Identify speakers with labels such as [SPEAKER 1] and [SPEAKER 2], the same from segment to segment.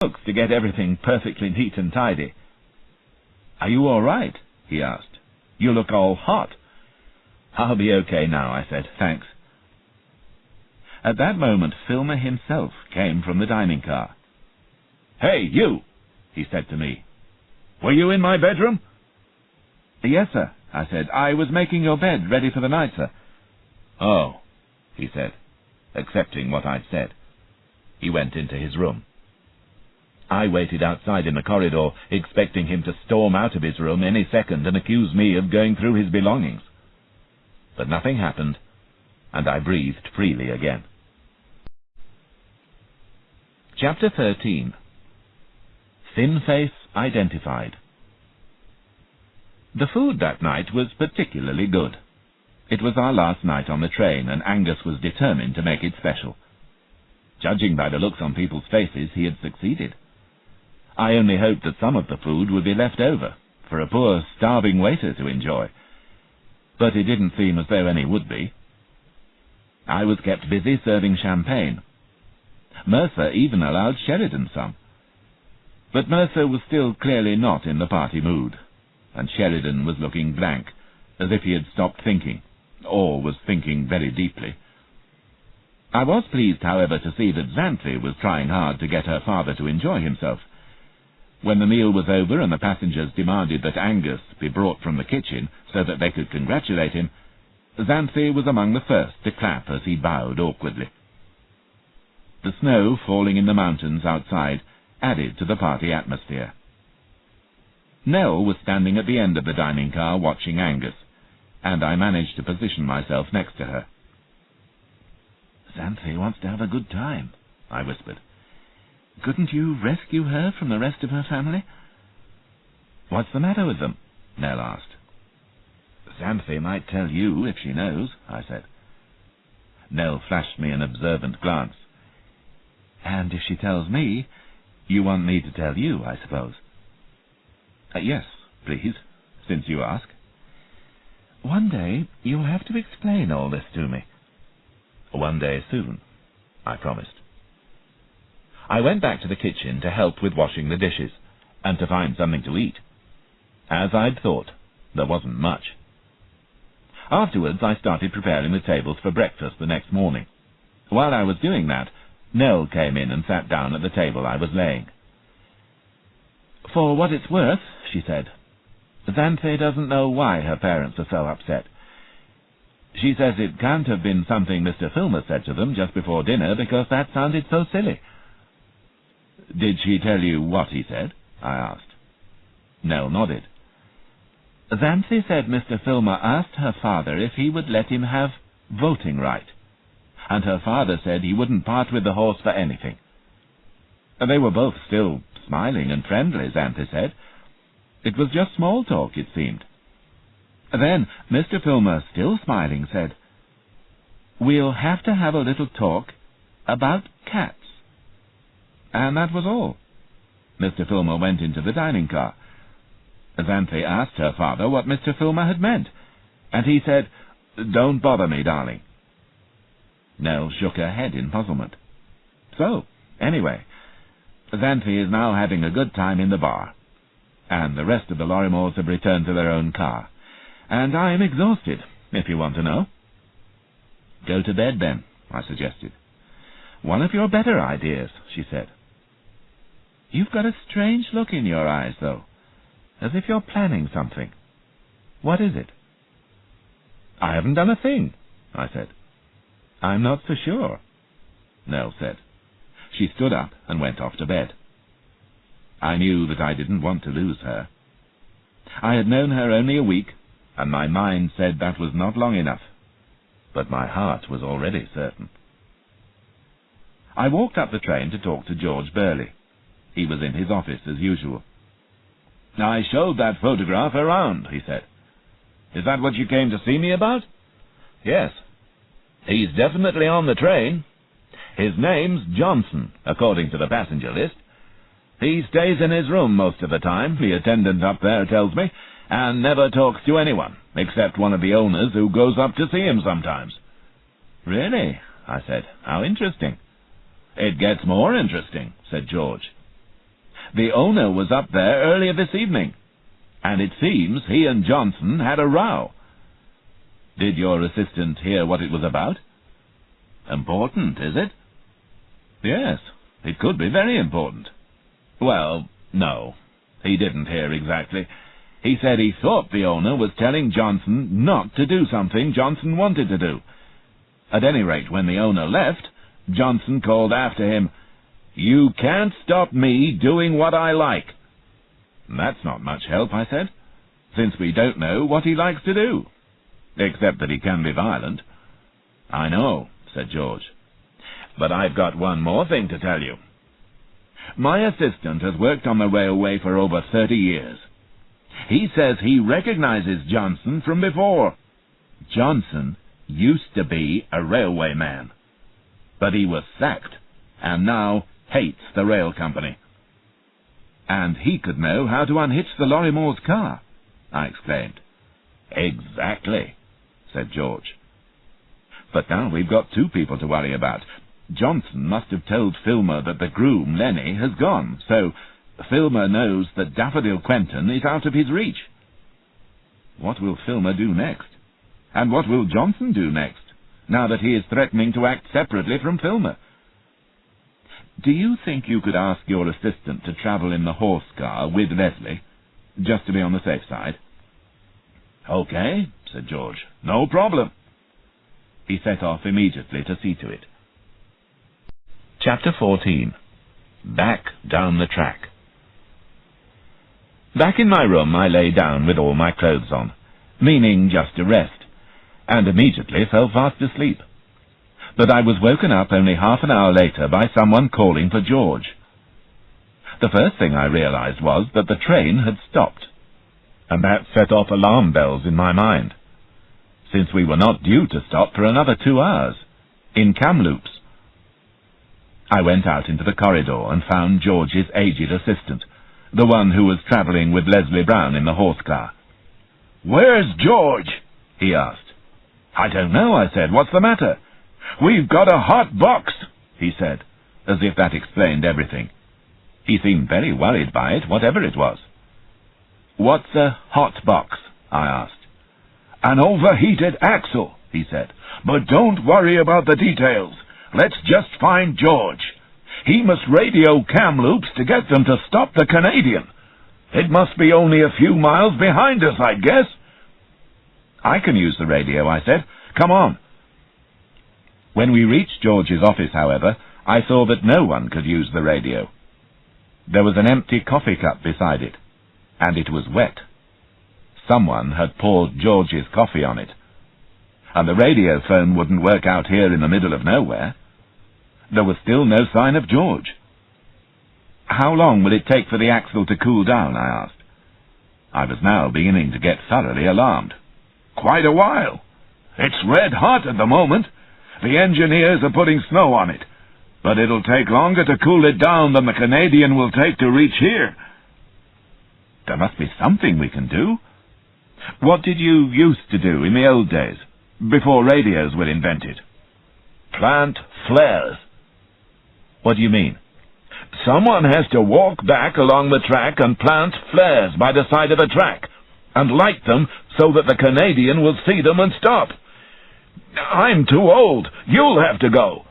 [SPEAKER 1] cooks to get everything perfectly neat and tidy. "Are you all right?" he asked. "You look all hot." "I'll be okay now," I said. "Thanks." At that moment, Filmer himself came from the dining car. "Hey, you!" he said to me. "Were you in my bedroom?" "Yes, sir," I said. "I was making your bed ready for the night, sir." "Oh," he said, accepting what I'd said. He went into his room. I waited outside in the corridor, expecting him to storm out of his room any second and accuse me of going through his belongings. But nothing happened, and I breathed freely again. Chapter 13. Thin Face Identified. The food that night was particularly good. It was our last night on the train, and Angus was determined to make it special. Judging by the looks on people's faces, he had succeeded. I only hoped that some of the food would be left over, for a poor, starving waiter to enjoy. But it didn't seem as though any would be. I was kept busy serving champagne. Mercer even allowed Sheridan some. But Mercer was still clearly not in the party mood, and Sheridan was looking blank, as if he had stopped thinking, or was thinking very deeply. I was pleased, however, to see that Xanthi was trying hard to get her father to enjoy himself. When the meal was over and the passengers demanded that Angus be brought from the kitchen so that they could congratulate him, Xanthi was among the first to clap as he bowed awkwardly. The snow falling in the mountains outside added to the party atmosphere. Nell was standing at the end of the dining car watching Angus, and I managed to position myself next to her. "Xanthi wants to have a good time," I whispered. "Couldn't you rescue her from the rest of her family?" "What's the matter with them?" Nell asked. "Xanthi might tell you if she knows," I said. Nell flashed me an observant glance. "And if she tells me, you want me to tell you, I suppose?" "Yes, please, since you ask." "One day you'll have to explain all this to me." "One day soon," I promised. I went back to the kitchen to help with washing the dishes, and to find something to eat. As I'd thought, there wasn't much. Afterwards I started preparing the tables for breakfast the next morning. While I was doing that, Nell came in and sat down at the table I was laying. "For what it's worth," she said, "Xanthi doesn't know why her parents are so upset. She says it can't have been something Mr. Filmer said to them just before dinner, because that sounded so silly." "Did she tell you what he said?" I asked. Nell nodded. "Xanthi said Mr. Filmer asked her father if he would let him have voting right, and her father said he wouldn't part with the horse for anything. They were both still smiling and friendly, Xanthi said. It was just small talk, it seemed. Then Mr. Filmer, still smiling, said, 'We'll have to have a little talk about cats.' And that was all. Mr. Filmer went into the dining car. Xanthi asked her father what Mr. Filmer had meant, and he said, 'Don't bother me, darling.'" Nell shook her head in puzzlement. "So, anyway, Xanthi is now having a good time in the bar, and the rest of the Lorrimores have returned to their own car, and I am exhausted, if you want to know." "Go to bed, then," I suggested. "One of your better ideas," she said. "You've got a strange look in your eyes, though, as if you're planning something. What is it?" "I haven't done a thing," I said. "I'm not so sure," Nell said. She stood up and went off to bed. I knew that I didn't want to lose her. I had known her only a week, and my mind said that was not long enough, but my heart was already certain. I walked up the train to talk to George Burley. He was in his office as usual. "I showed that photograph around," he said. "Is that what you came to see me about?" "Yes. He's definitely on the train. His name's Johnson, according to the passenger list. He stays in his room most of the time, the attendant up there tells me, and never talks to anyone, except one of the owners who goes up to see him sometimes." "Really?" I said. "How interesting." "It gets more interesting," said George. The owner was up there earlier this evening, and it seems he and Johnson had a row. Did your assistant hear what it was about? Important, is it? Yes, it could be very important. Well, no, he didn't hear exactly. He said he thought the owner was telling Johnson not to do something Johnson wanted to do. At any rate, when the owner left, Johnson called after him, "You can't stop me doing what I like." That's not much help, I said, since we don't know what he likes to do, except that he can be violent. I know, said George, but I've got one more thing to tell you. My assistant has worked on the railway for over 30 years. He says he recognizes Johnson from before. Johnson used to be a railway man, but he was sacked and now hates the rail company. And he could know how to unhitch the Lorrimores' car, I exclaimed. Exactly, said George. But now we've got two people to worry about. Johnson must have told Filmer that the groom, Lenny, has gone, so Filmer knows that Daffodil Quentin is out of his reach. What will Filmer do next? And what will Johnson do next, now that he is threatening to act separately from Filmer? Do you think you could ask your assistant to travel in the horse car with Leslie, just to be on the safe side? Okay, said George. No problem. He set off immediately to see to it. Chapter 14. Back down the track. Back in my room I lay down with all my clothes on, meaning just to rest, and immediately fell fast asleep. But I was woken up only half an hour later by someone calling for George. The first thing I realized was that the train had stopped, and that set off alarm bells in my mind, since we were not due to stop for another 2 hours, in Kamloops. I went out into the corridor and found George's aged assistant, the one who was travelling with Leslie Brown in the horse car. "Where's George?" he asked. "I don't know," I said. "What's the matter?" "We've got a hot box," he said, as if that explained everything. He seemed very worried by it, whatever it was. "What's a hot box?" I asked. "An overheated axle," he said. "But don't worry about the details. Let's just find George. He must radio Kamloops to get them to stop the Canadian. It must be only a few miles behind us, I guess." "I can use the radio," I said. "Come on." When we reached George's office, however, I saw that no one could use the radio. There was an empty coffee cup beside it, and it was wet. Someone had poured George's coffee on it. And the radio phone wouldn't work out here in the middle of nowhere. There was still no sign of George. "How long will it take for the axle to cool down?" I asked. I was now beginning to get thoroughly alarmed. "Quite a while. It's red hot at the moment. The engineers are putting snow on it, but it'll take longer to cool it down than the Canadian will take to reach here." "There must be something we can do. What did you used to do in the old days, before radios were invented?" "Plant flares." "What do you mean?" "Someone has to walk back along the track and plant flares by the side of the track, and light them so that the Canadian will see them and stop. I'm too old. You'll have to go."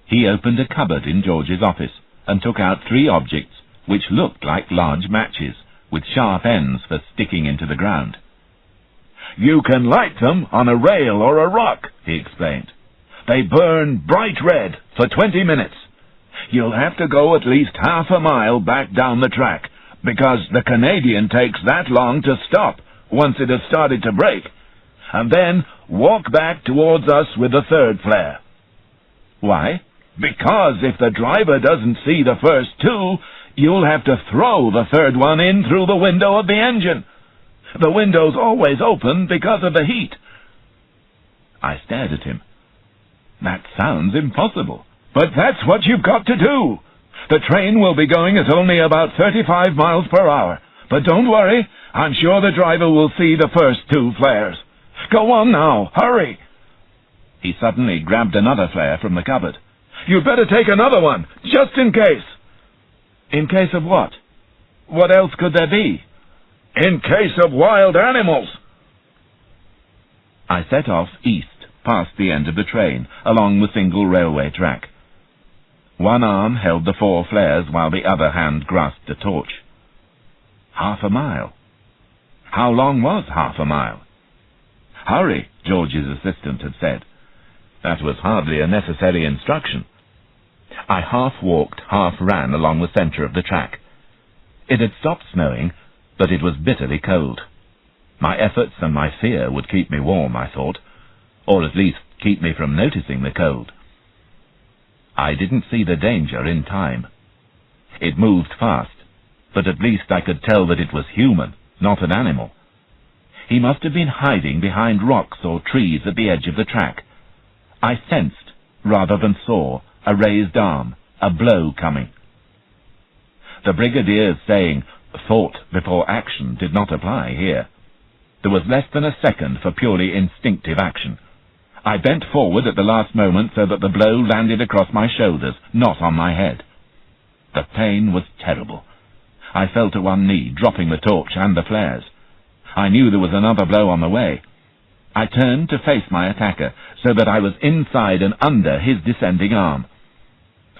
[SPEAKER 1] He opened a cupboard in George's office and took out 3 objects which looked like large matches, with sharp ends for sticking into the ground. "You can light them on a rail or a rock," he explained. "They burn bright red for 20 minutes. You'll have to go at least half a mile back down the track, because the Canadian takes that long to stop once it has started to break, and then walk back towards us with the 3rd flare." "Why?" "Because if the driver doesn't see the first 2, you'll have to throw the 3rd one in through the window of the engine. The window's always open because of the heat." I stared at him. "That sounds impossible." "But that's what you've got to do. The train will be going at only about 35 miles per hour. But don't worry, I'm sure the driver will see the first 2 flares. Go on now, hurry." He suddenly grabbed another flare from the cupboard. "You'd better take another one, just in case." "In case of what?" What else could there be?
[SPEAKER 2] In case of wild animals.
[SPEAKER 1] I set off east, past the end of the train, along the single railway track. One arm held the 4 flares while the other hand grasped a torch. Half a mile. How long was half a mile? Hurry, George's assistant had said. That was hardly a necessary instruction. I half walked, half ran along the centre of the track. It had stopped snowing, but it was bitterly cold. My efforts and my fear would keep me warm, I thought, or at least keep me from noticing the cold. I didn't see the danger in time. It moved fast, but at least I could tell that it was human, not an animal. He must have been hiding behind rocks or trees at the edge of the track. I sensed, rather than saw, a raised arm, a blow coming. The brigadier's saying, "thought before action," did not apply here. There was less than a second for purely instinctive action. I bent forward at the last moment so that the blow landed across my shoulders, not on my head. The pain was terrible. I fell to one knee, dropping the torch and the flares. I knew there was another blow on the way. I turned to face my attacker, so that I was inside and under his descending arm.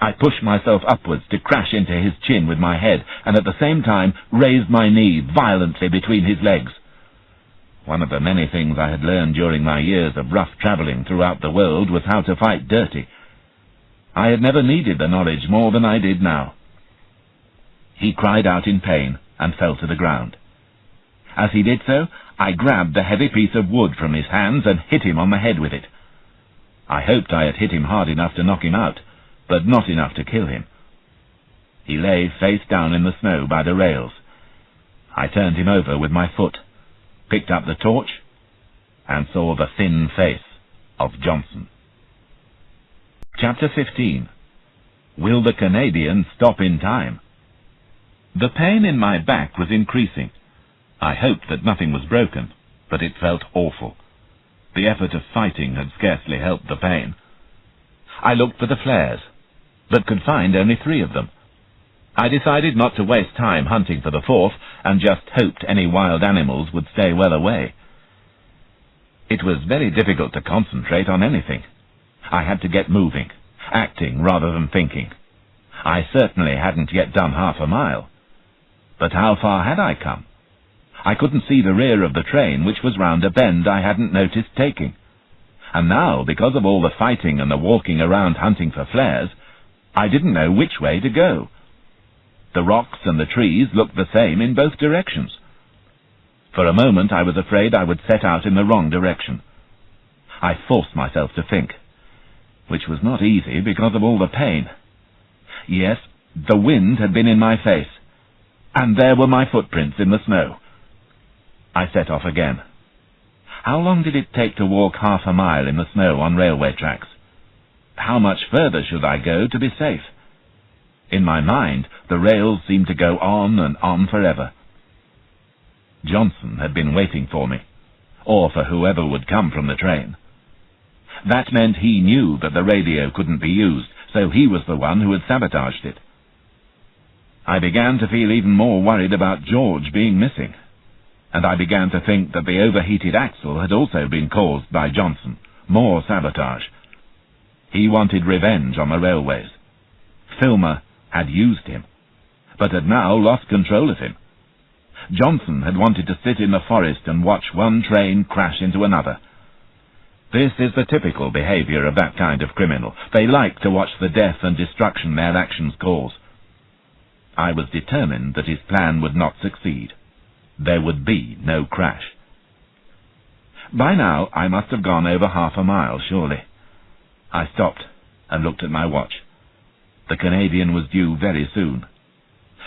[SPEAKER 1] I pushed myself upwards to crash into his chin with my head, and at the same time raised my knee violently between his legs. One of the many things I had learned during my years of rough travelling throughout the world was how to fight dirty. I had never needed the knowledge more than I did now. He cried out in pain and fell to the ground. As he did so, I grabbed the heavy piece of wood from his hands and hit him on the head with it. I hoped I had hit him hard enough to knock him out, but not enough to kill him. He lay face down in the snow by the rails. I turned him over with my foot, picked up the torch, and saw the thin face of Johnson. Chapter 15. Will the Canadian stop in time? The pain in my back was increasing. I hoped that nothing was broken, but it felt awful. The effort of fighting had scarcely helped the pain. I looked for the flares, but could find only 3 of them. I decided not to waste time hunting for the 4th, and just hoped any wild animals would stay well away. It was very difficult to concentrate on anything. I had to get moving, acting rather than thinking. I certainly hadn't yet done half a mile. But how far had I come? I couldn't see the rear of the train, which was round a bend I hadn't noticed taking. And now, because of all the fighting and the walking around hunting for flares, I didn't know which way to go. The rocks and the trees looked the same in both directions. For a moment I was afraid I would set out in the wrong direction. I forced myself to think, which was not easy because of all the pain. Yes, the wind had been in my face, and there were my footprints in the snow. I set off again. How long did it take to walk half a mile in the snow on railway tracks? How much further should I go to be safe? In my mind, the rails seemed to go on and on forever. Johnson had been waiting for me, or for whoever would come from the train. That meant he knew that the radio couldn't be used, so he was the one who had sabotaged it. I began to feel even more worried about George being missing, and I began to think that the overheated axle had also been caused by Johnson. More sabotage. He wanted revenge on the railways. Filmer had used him, but had now lost control of him. Johnson had wanted to sit in the forest and watch one train crash into another. This is the typical behavior of that kind of criminal. They like to watch the death and destruction their actions cause. I was determined that his plan would not succeed. There would be no crash. By now I must have gone over half a mile, surely. I stopped and looked at my watch. The Canadian was due very soon.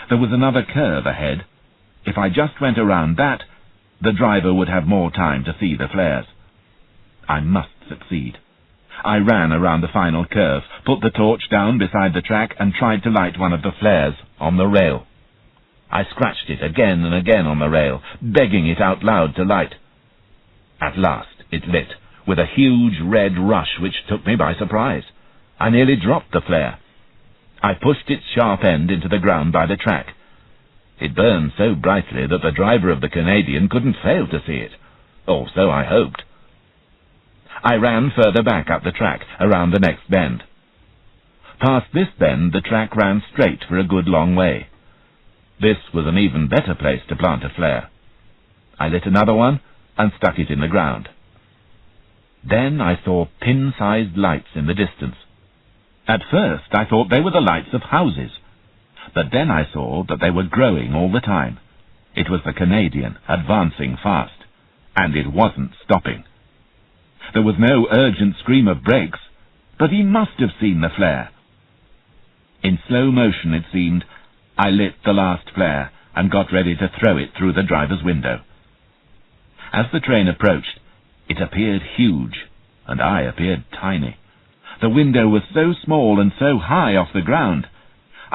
[SPEAKER 1] There was another curve ahead. If I just went around that, the driver would have more time to see the flares. I must succeed. I ran around the final curve, put the torch down beside the track, and tried to light one of the flares on the rail. I scratched it again and again on the rail, begging it out loud to light. At last it lit, with a huge red rush which took me by surprise. I nearly dropped the flare. I pushed its sharp end into the ground by the track. It burned so brightly that the driver of the Canadian couldn't fail to see it. Or so I hoped. I ran further back up the track, around the next bend. Past this bend, the track ran straight for a good long way. This was an even better place to plant a flare. I lit another one and stuck it in the ground. Then I saw pin-sized lights in the distance. At first I thought they were the lights of houses, but then I saw that they were growing all the time. It was the Canadian, advancing fast, and it wasn't stopping. There was no urgent scream of brakes, but he must have seen the flare. In slow motion, it seemed, I lit the last flare and got ready to throw it through the driver's window. As the train approached, it appeared huge, and I appeared tiny. The window was so small and so high off the ground.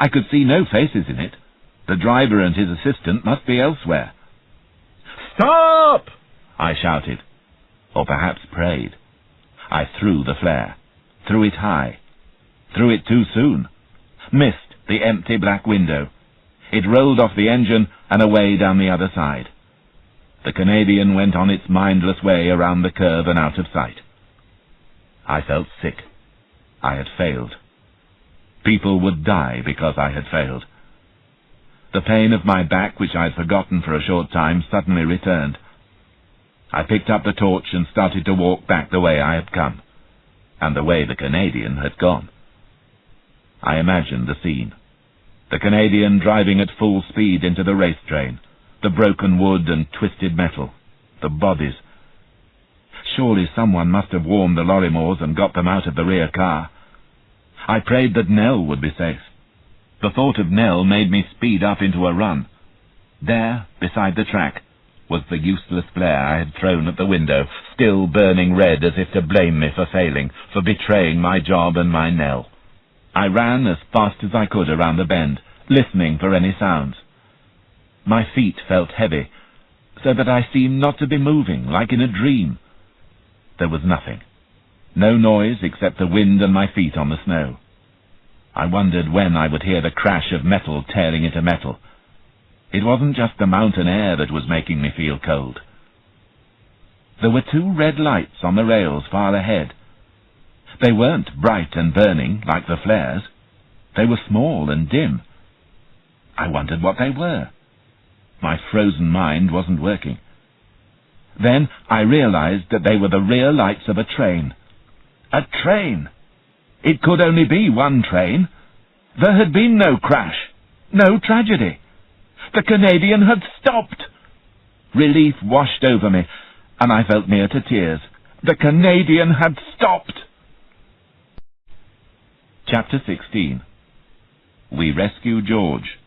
[SPEAKER 1] I could see no faces in it. The driver and his assistant must be elsewhere. "Stop!" I shouted, or perhaps prayed. I threw the flare, threw it high, threw it too soon, missed the empty black window. It rolled off the engine and away down the other side. The Canadian went on its mindless way around the curve and out of sight. I felt sick. I had failed. People would die because I had failed. The pain of my back, which I had forgotten for a short time, suddenly returned. I picked up the torch and started to walk back the way I had come, and the way the Canadian had gone. I imagined the scene. The Canadian driving at full speed into the race train, the broken wood and twisted metal, the bodies. Surely someone must have warned the Lorrimores and got them out of the rear car. I prayed that Nell would be safe. The thought of Nell made me speed up into a run. There, beside the track, was the useless flare I had thrown at the window, still burning red as if to blame me for failing, for betraying my job and my Nell. I ran as fast as I could around the bend, listening for any sounds. My feet felt heavy, so that I seemed not to be moving, like in a dream. There was nothing. No noise except the wind and my feet on the snow. I wondered when I would hear the crash of metal tearing into metal. It wasn't just the mountain air that was making me feel cold. There were 2 red lights on the rails far ahead. They weren't bright and burning like the flares. They were small and dim. I wondered what they were. My frozen mind wasn't working. Then I realized that they were the rear lights of a train. A train! It could only be one train. There had been no crash, no tragedy. The Canadian had stopped. Relief washed over me, and I felt near to tears. The Canadian had stopped. Chapter 16. We Rescue George.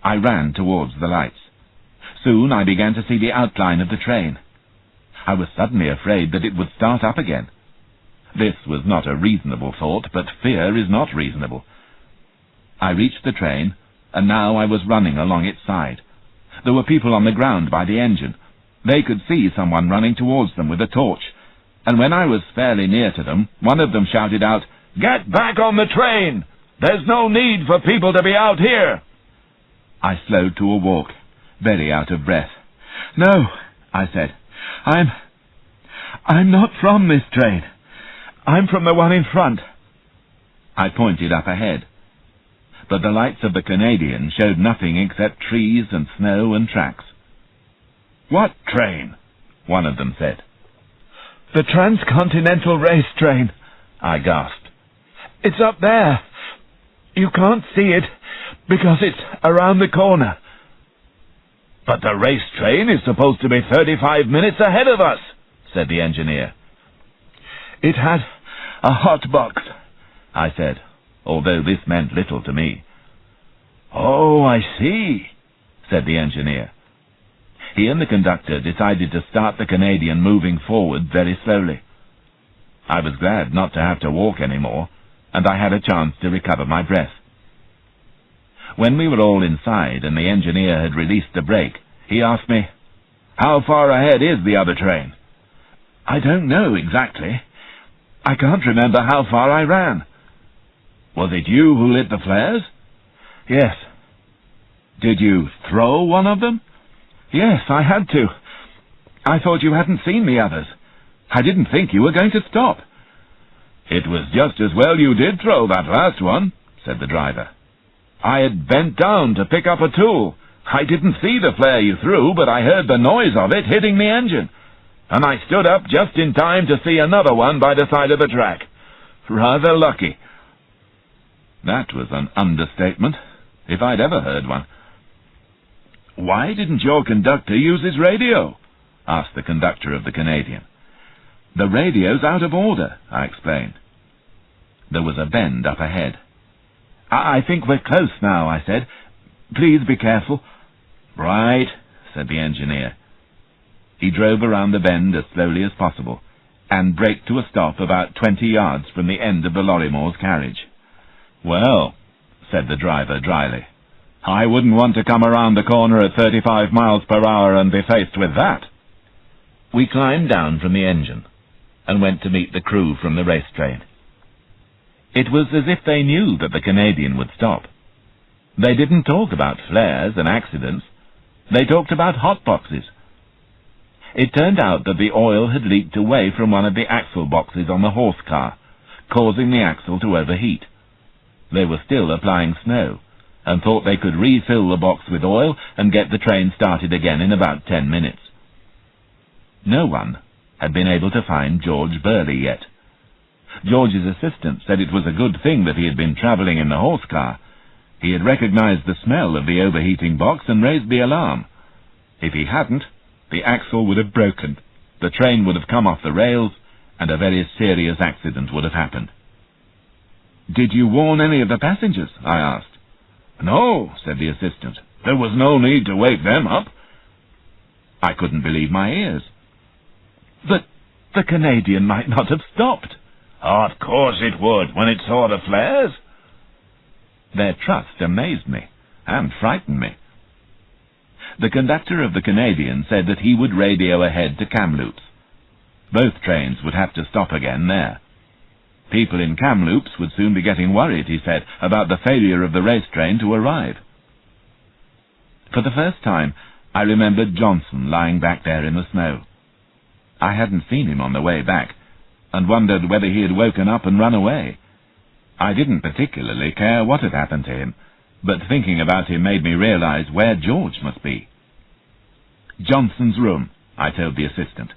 [SPEAKER 1] I ran towards the lights. Soon I began to see the outline of the train. I was suddenly afraid that it would start up again. This was not a reasonable thought, but fear is not reasonable. I reached the train, and now I was running along its side. There were people on the ground by the engine. They could see someone running towards them with a torch, and when I was fairly near to them, one of them shouted out, "Get back on the train! There's no need for people to be out here!" I slowed to a walk, very out of breath. "No," I said. I'm not from this train. I'm from the one in front." I pointed up ahead, but the lights of the Canadian showed nothing except trees and snow and tracks. "What train?" one of them said. "The transcontinental race train," I gasped. "It's up there. You can't see it because it's around the corner." "But the race train is supposed to be 35 minutes ahead of us," said the engineer. "It had a hot box," I said, although this meant little to me. "Oh, I see," said the engineer. He and the conductor decided to start the Canadian moving forward very slowly. I was glad not to have to walk any more, and I had a chance to recover my breath. When we were all inside and the engineer had released the brake, he asked me, "How far ahead is the other train?" "I don't know exactly. I can't remember how far I ran." "Was it you who lit the flares?" "Yes." Did you throw one of them? Yes, I had to. I thought you hadn't seen the others. I didn't think you were going to stop.
[SPEAKER 2] It was just as well you did throw that last one, said the driver. I had bent down to pick up a tool. I didn't see the flare you threw, but I heard the noise of it hitting the engine. And I stood up just in time to see another one by the side of the track. Rather lucky. That was an understatement, if I'd ever heard one. Why didn't your conductor use his radio? Asked the conductor of the Canadian. The radio's out of order, I explained. There was a bend up ahead. I think we're close now, I said. Please be careful. Right, said the engineer. He drove around the bend as slowly as possible, and braked to a stop about 20 yards from the end of the Lorimor's carriage. Well, said the driver dryly, I wouldn't want to come around the corner at 35 miles per hour and be faced with that. We climbed down from the engine, and went to meet the crew from the race train. It was as if they knew that the Canadian would stop. They didn't talk about flares and accidents. They talked about hot boxes. It turned out that the oil had leaked away from one of the axle boxes on the horse car, causing the axle to overheat. They were still applying snow, and thought they could refill the box with oil and get the train started again in about 10 minutes. No one had been able to find George Burley yet. George's assistant said it was a good thing that he had been travelling in the horse car. He had recognized the smell of the overheating box and raised the alarm. If he hadn't, the axle would have broken, the train would have come off the rails, and a very serious accident would have happened. Did you warn any of the passengers? I asked. No, said the assistant. There was no need to wake them up. I couldn't believe my ears. But the Canadian might not have stopped. Of course it would, when it saw the flares. Their trust amazed me, and frightened me. The conductor of the Canadian said that he would radio ahead to Kamloops. Both trains would have to stop again there. People in Kamloops would soon be getting worried, he said, about the failure of the race train to arrive. For the first time, I remembered Johnson lying back there in the snow. I hadn't seen him on the way back, and wondered whether he had woken up and run away. I didn't particularly care what had happened to him, but thinking about him made me realize where George must be. Johnson's room, I told the assistant.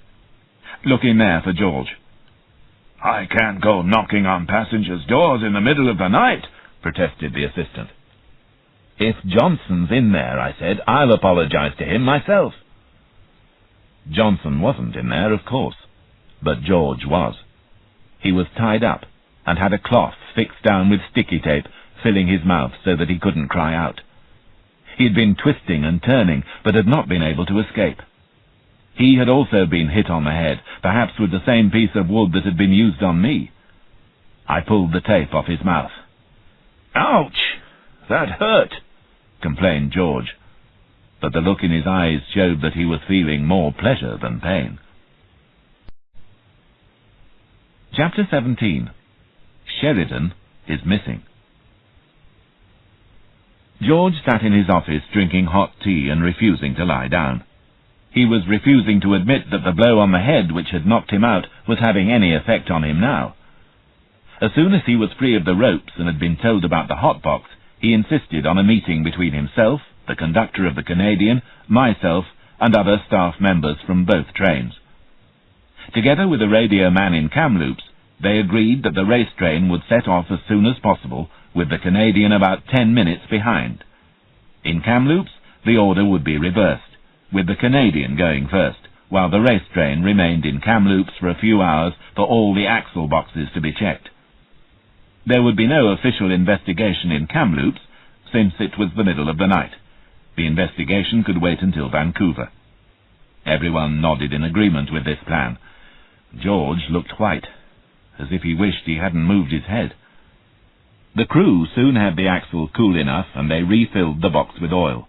[SPEAKER 2] Look in there for George. I can't go knocking on passengers' doors in the middle of the night, protested the assistant. If Johnson's in there, I said, I'll apologize to him myself. Johnson wasn't in there, of course, but George was. He was tied up, and had a cloth fixed down with sticky tape, filling his mouth so that he couldn't cry out. He had been twisting and turning, but had not been able to escape. He had also been hit on the head, perhaps with the same piece of wood that had been used on me. I pulled the tape off his mouth. Ouch! That hurt, complained George, but the look in his eyes showed that he was feeling more pleasure than pain. Chapter 17. Sheridan is missing. George sat in his office drinking hot tea and refusing to lie down. He was refusing to admit that the blow on the head which had knocked him out was having any effect on him now. As soon as he was free of the ropes and had been told about the hot box, he insisted on a meeting between himself, the conductor of the Canadian, myself, and other staff members from both trains. Together with a radio man in Kamloops, they agreed that the race train would set off as soon as possible, with the Canadian about 10 minutes behind. In Kamloops, the order would be reversed, with the Canadian going first, while the race train remained in Kamloops for a few hours for all the axle boxes to be checked. There would be no official investigation in Kamloops, since it was the middle of the night. The investigation could wait until Vancouver. Everyone nodded in agreement with this plan. George looked white, as if he wished he hadn't moved his head. The crew soon had the axle cool enough, and they refilled the box with oil.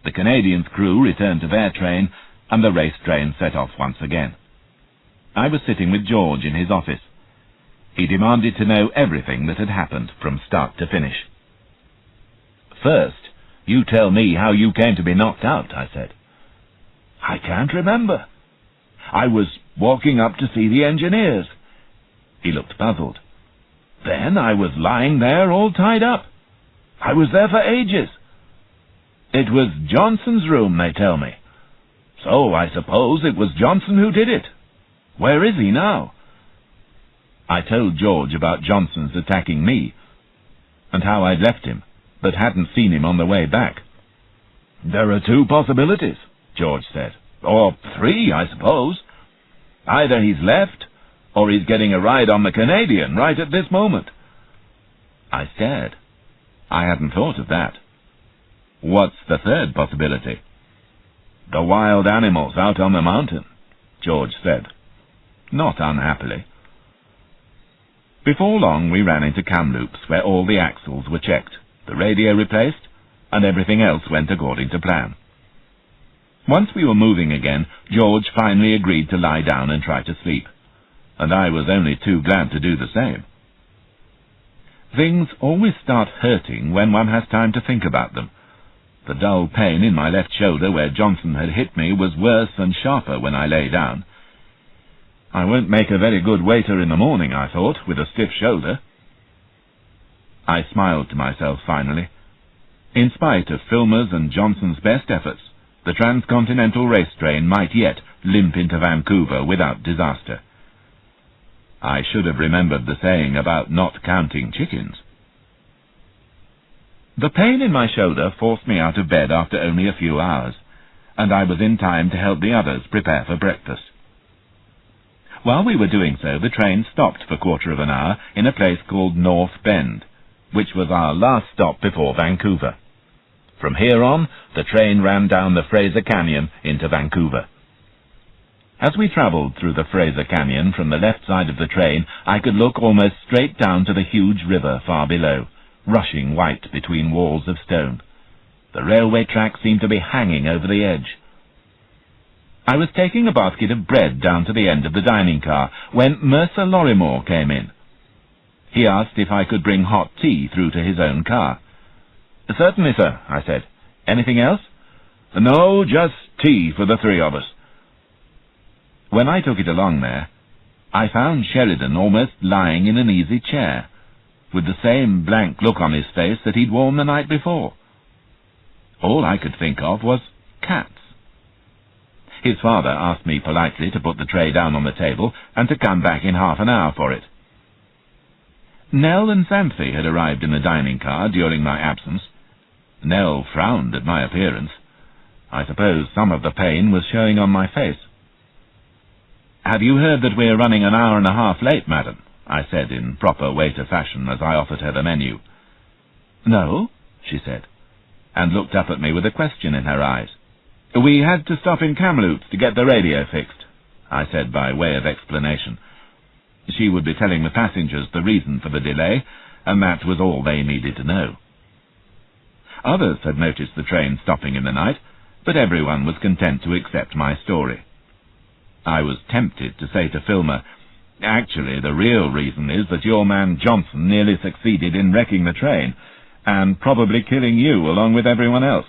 [SPEAKER 2] The Canadian's crew returned to their train, and the race train set off once again. I was sitting with George in his office. He demanded to know everything that had happened from start to finish. First,
[SPEAKER 1] "You tell me how you came to be knocked out," I said.
[SPEAKER 2] "I can't remember. I was walking up to see the engineers."
[SPEAKER 1] He looked puzzled.
[SPEAKER 2] "Then I was lying there all tied up. I was there for ages. It was Johnson's room, they tell me. So I suppose it was Johnson who did it. Where is he now?"
[SPEAKER 1] I told George about Johnson's attacking me, and how I'd left him, but hadn't seen him on the way back.
[SPEAKER 2] "There are two possibilities," George said. "Or three, I suppose. Either he's left, or he's getting a ride on the Canadian right at this moment."
[SPEAKER 1] I stared. I hadn't thought of that. "What's the third possibility?"
[SPEAKER 2] "The wild animals out on the mountain," George said, not unhappily.
[SPEAKER 1] Before long we ran into Kamloops, where all the axles were checked, the radio replaced, and everything else went according to plan. Once we were moving again, George finally agreed to lie down and try to sleep, and I was only too glad to do the same. Things always start hurting when one has time to think about them. The dull pain in my left shoulder where Johnson had hit me was worse and sharper when I lay down. I won't make a very good waiter in the morning, I thought, with a stiff shoulder. I smiled to myself finally. In spite of Filmer's and Johnson's best efforts, the transcontinental race train might yet limp into Vancouver without disaster. I should have remembered the saying about not counting chickens. The pain in my shoulder forced me out of bed after only a few hours, and I was in time to help the others prepare for breakfast. While we were doing so, the train stopped for a quarter of an hour in a place called North Bend, which was our last stop before Vancouver. From here on, the train ran down the Fraser Canyon into Vancouver. As we travelled through the Fraser Canyon from the left side of the train, I could look almost straight down to the huge river far below, rushing white between walls of stone. The railway track seemed to be hanging over the edge. I was taking a basket of bread down to the end of the dining car when Mercer Lorrimore came in. He asked if I could bring hot tea through to his own car. "Certainly, sir," I said. "Anything else?"
[SPEAKER 2] "No, just tea for the three of us."
[SPEAKER 1] When I took it along there, I found Sheridan almost lying in an easy chair, with the same blank look on his face that he'd worn the night before. All I could think of was cats. His father asked me politely to put the tray down on the table and to come back in half an hour for it. Nell and Xanthi had arrived in the dining car during my absence. Nell frowned at my appearance. I suppose some of the pain was showing on my face. "Have you heard that we're running an hour and a half late, madam?" I said in proper waiter fashion as I offered her the menu. "No," she said, and looked up at me with a question in her eyes. "We had to stop in Kamloops to get the radio fixed," I said by way of explanation. She would be telling the passengers the reason for the delay, and that was all they needed to know. Others had noticed the train stopping in the night, but everyone was content to accept my story. I was tempted to say to Filmer, "Actually, the real reason is that your man Johnson nearly succeeded in wrecking the train, and probably killing you along with everyone else."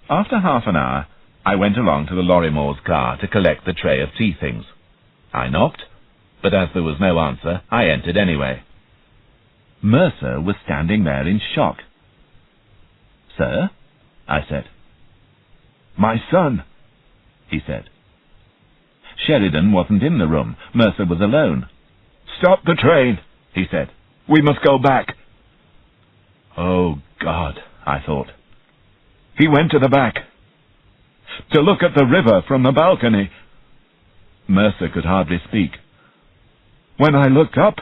[SPEAKER 1] After half an hour, I went along to the Lorrimore's car to collect the tray of tea things. I knocked, but as there was no answer, I entered anyway. Mercer was standing there in shock. "Sir?" I said.
[SPEAKER 2] "My son,"
[SPEAKER 1] he said. Sheridan wasn't in the room. Mercer was alone.
[SPEAKER 2] "Stop the train," he said. "We must go back."
[SPEAKER 1] Oh, God, I thought.
[SPEAKER 2] "He went to the back, to look at the river from the balcony."
[SPEAKER 1] Mercer could hardly speak.
[SPEAKER 2] "When I looked up,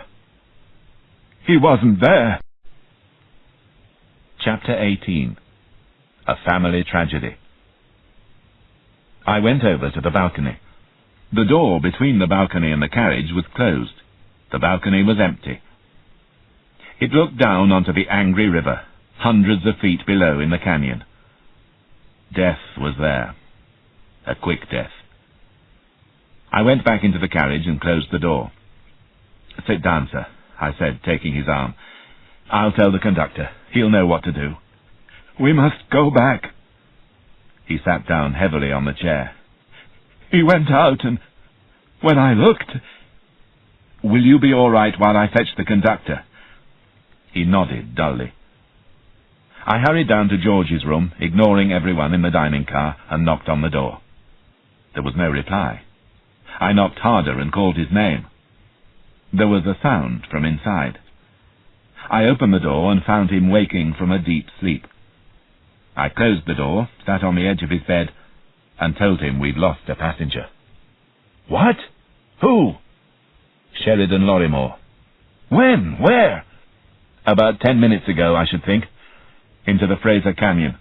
[SPEAKER 2] he wasn't there."
[SPEAKER 1] Chapter 18. A Family Tragedy. I went over to the balcony. The door between the balcony and the carriage was closed. The balcony was empty. It looked down onto the angry river, hundreds of feet below in the canyon. Death was there. A quick death. I went back into the carriage and closed the door. "Sit down, sir," I said, taking his arm. "I'll tell the conductor. He'll know what to do."
[SPEAKER 2] We must go back."
[SPEAKER 1] He sat down heavily on the chair.
[SPEAKER 2] "He went out, and when I looked—"
[SPEAKER 1] "Will you be all right while I fetch the conductor?" He nodded dully. I hurried down to George's room, ignoring everyone in the dining car, and knocked on the door. There was no reply. I knocked harder and called his name. There was a sound from inside. I opened the door and found him waking from a deep sleep. I closed the door, sat on the edge of his bed, and told him we'd lost a passenger.
[SPEAKER 2] "What? Who?"
[SPEAKER 1] "Sheridan Lorrimore."
[SPEAKER 2] "When? Where?"
[SPEAKER 1] "About 10 minutes ago, I should think. Into the Fraser Canyon."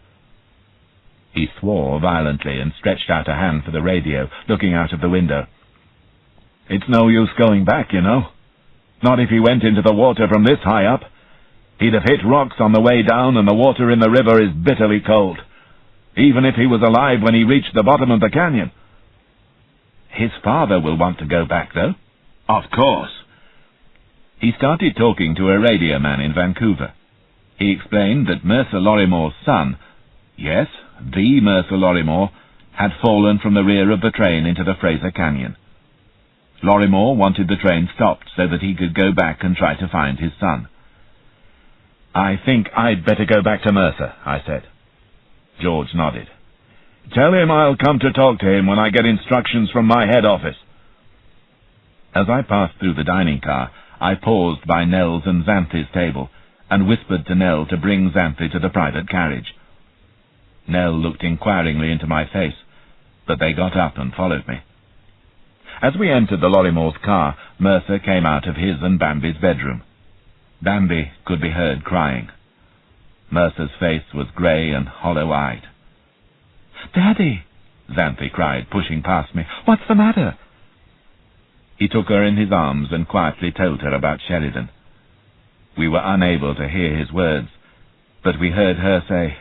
[SPEAKER 1] He swore violently and stretched out a hand for the radio, looking out of the window.
[SPEAKER 2] "It's no use going back, you know. Not if he went into the water from this high up. He'd have hit rocks on the way down, and the water in the river is bitterly cold, even if he was alive when he reached the bottom of the canyon."
[SPEAKER 1] "His father will want to go back, though."
[SPEAKER 2] "Of course."
[SPEAKER 1] He started talking to a radio man in Vancouver. He explained that Mercer Lorrimore's son, yes, the Mercer Lorrimore, had fallen from the rear of the train into the Fraser Canyon. Lorrimore wanted the train stopped so that he could go back and try to find his son. "I think I'd better go back to Mercer," I said. George nodded.
[SPEAKER 2] "Tell him I'll come to talk to him when I get instructions from my head office."
[SPEAKER 1] As I passed through the dining car, I paused by Nell's and Xanthi's table and whispered to Nell to bring Xanthi to the private carriage. Nell looked inquiringly into my face, but they got up and followed me. As we entered the Lorrimore's car, Mercer came out of his and Bambi's bedroom. Bambi could be heard crying. Mercer's face was grey and hollow-eyed.
[SPEAKER 2] "Daddy!"
[SPEAKER 1] Xanthi cried, pushing past me.
[SPEAKER 2] "What's the matter?"
[SPEAKER 1] He took her in his arms and quietly told her about Sheridan. We were unable to hear his words, but we heard her say,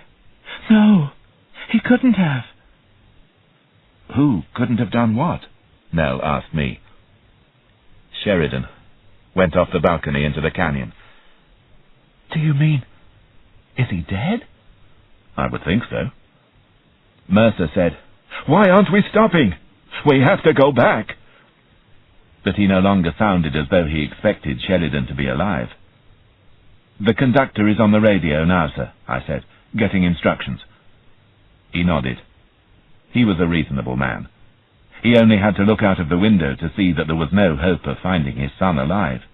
[SPEAKER 2] "No, he couldn't have."
[SPEAKER 1] "Who couldn't have done what?" Nell asked me. "Sheridan went off the balcony into the canyon."
[SPEAKER 2] "Do you mean, is he dead?"
[SPEAKER 1] "I would think so."
[SPEAKER 2] Mercer said, "Why aren't we stopping? We have to go back."
[SPEAKER 1] But he no longer sounded as though he expected Sheridan to be alive. "The conductor is on the radio now, sir," I said, "getting instructions." He nodded. He was a reasonable man. He only had to look out of the window to see that there was no hope of finding his son alive.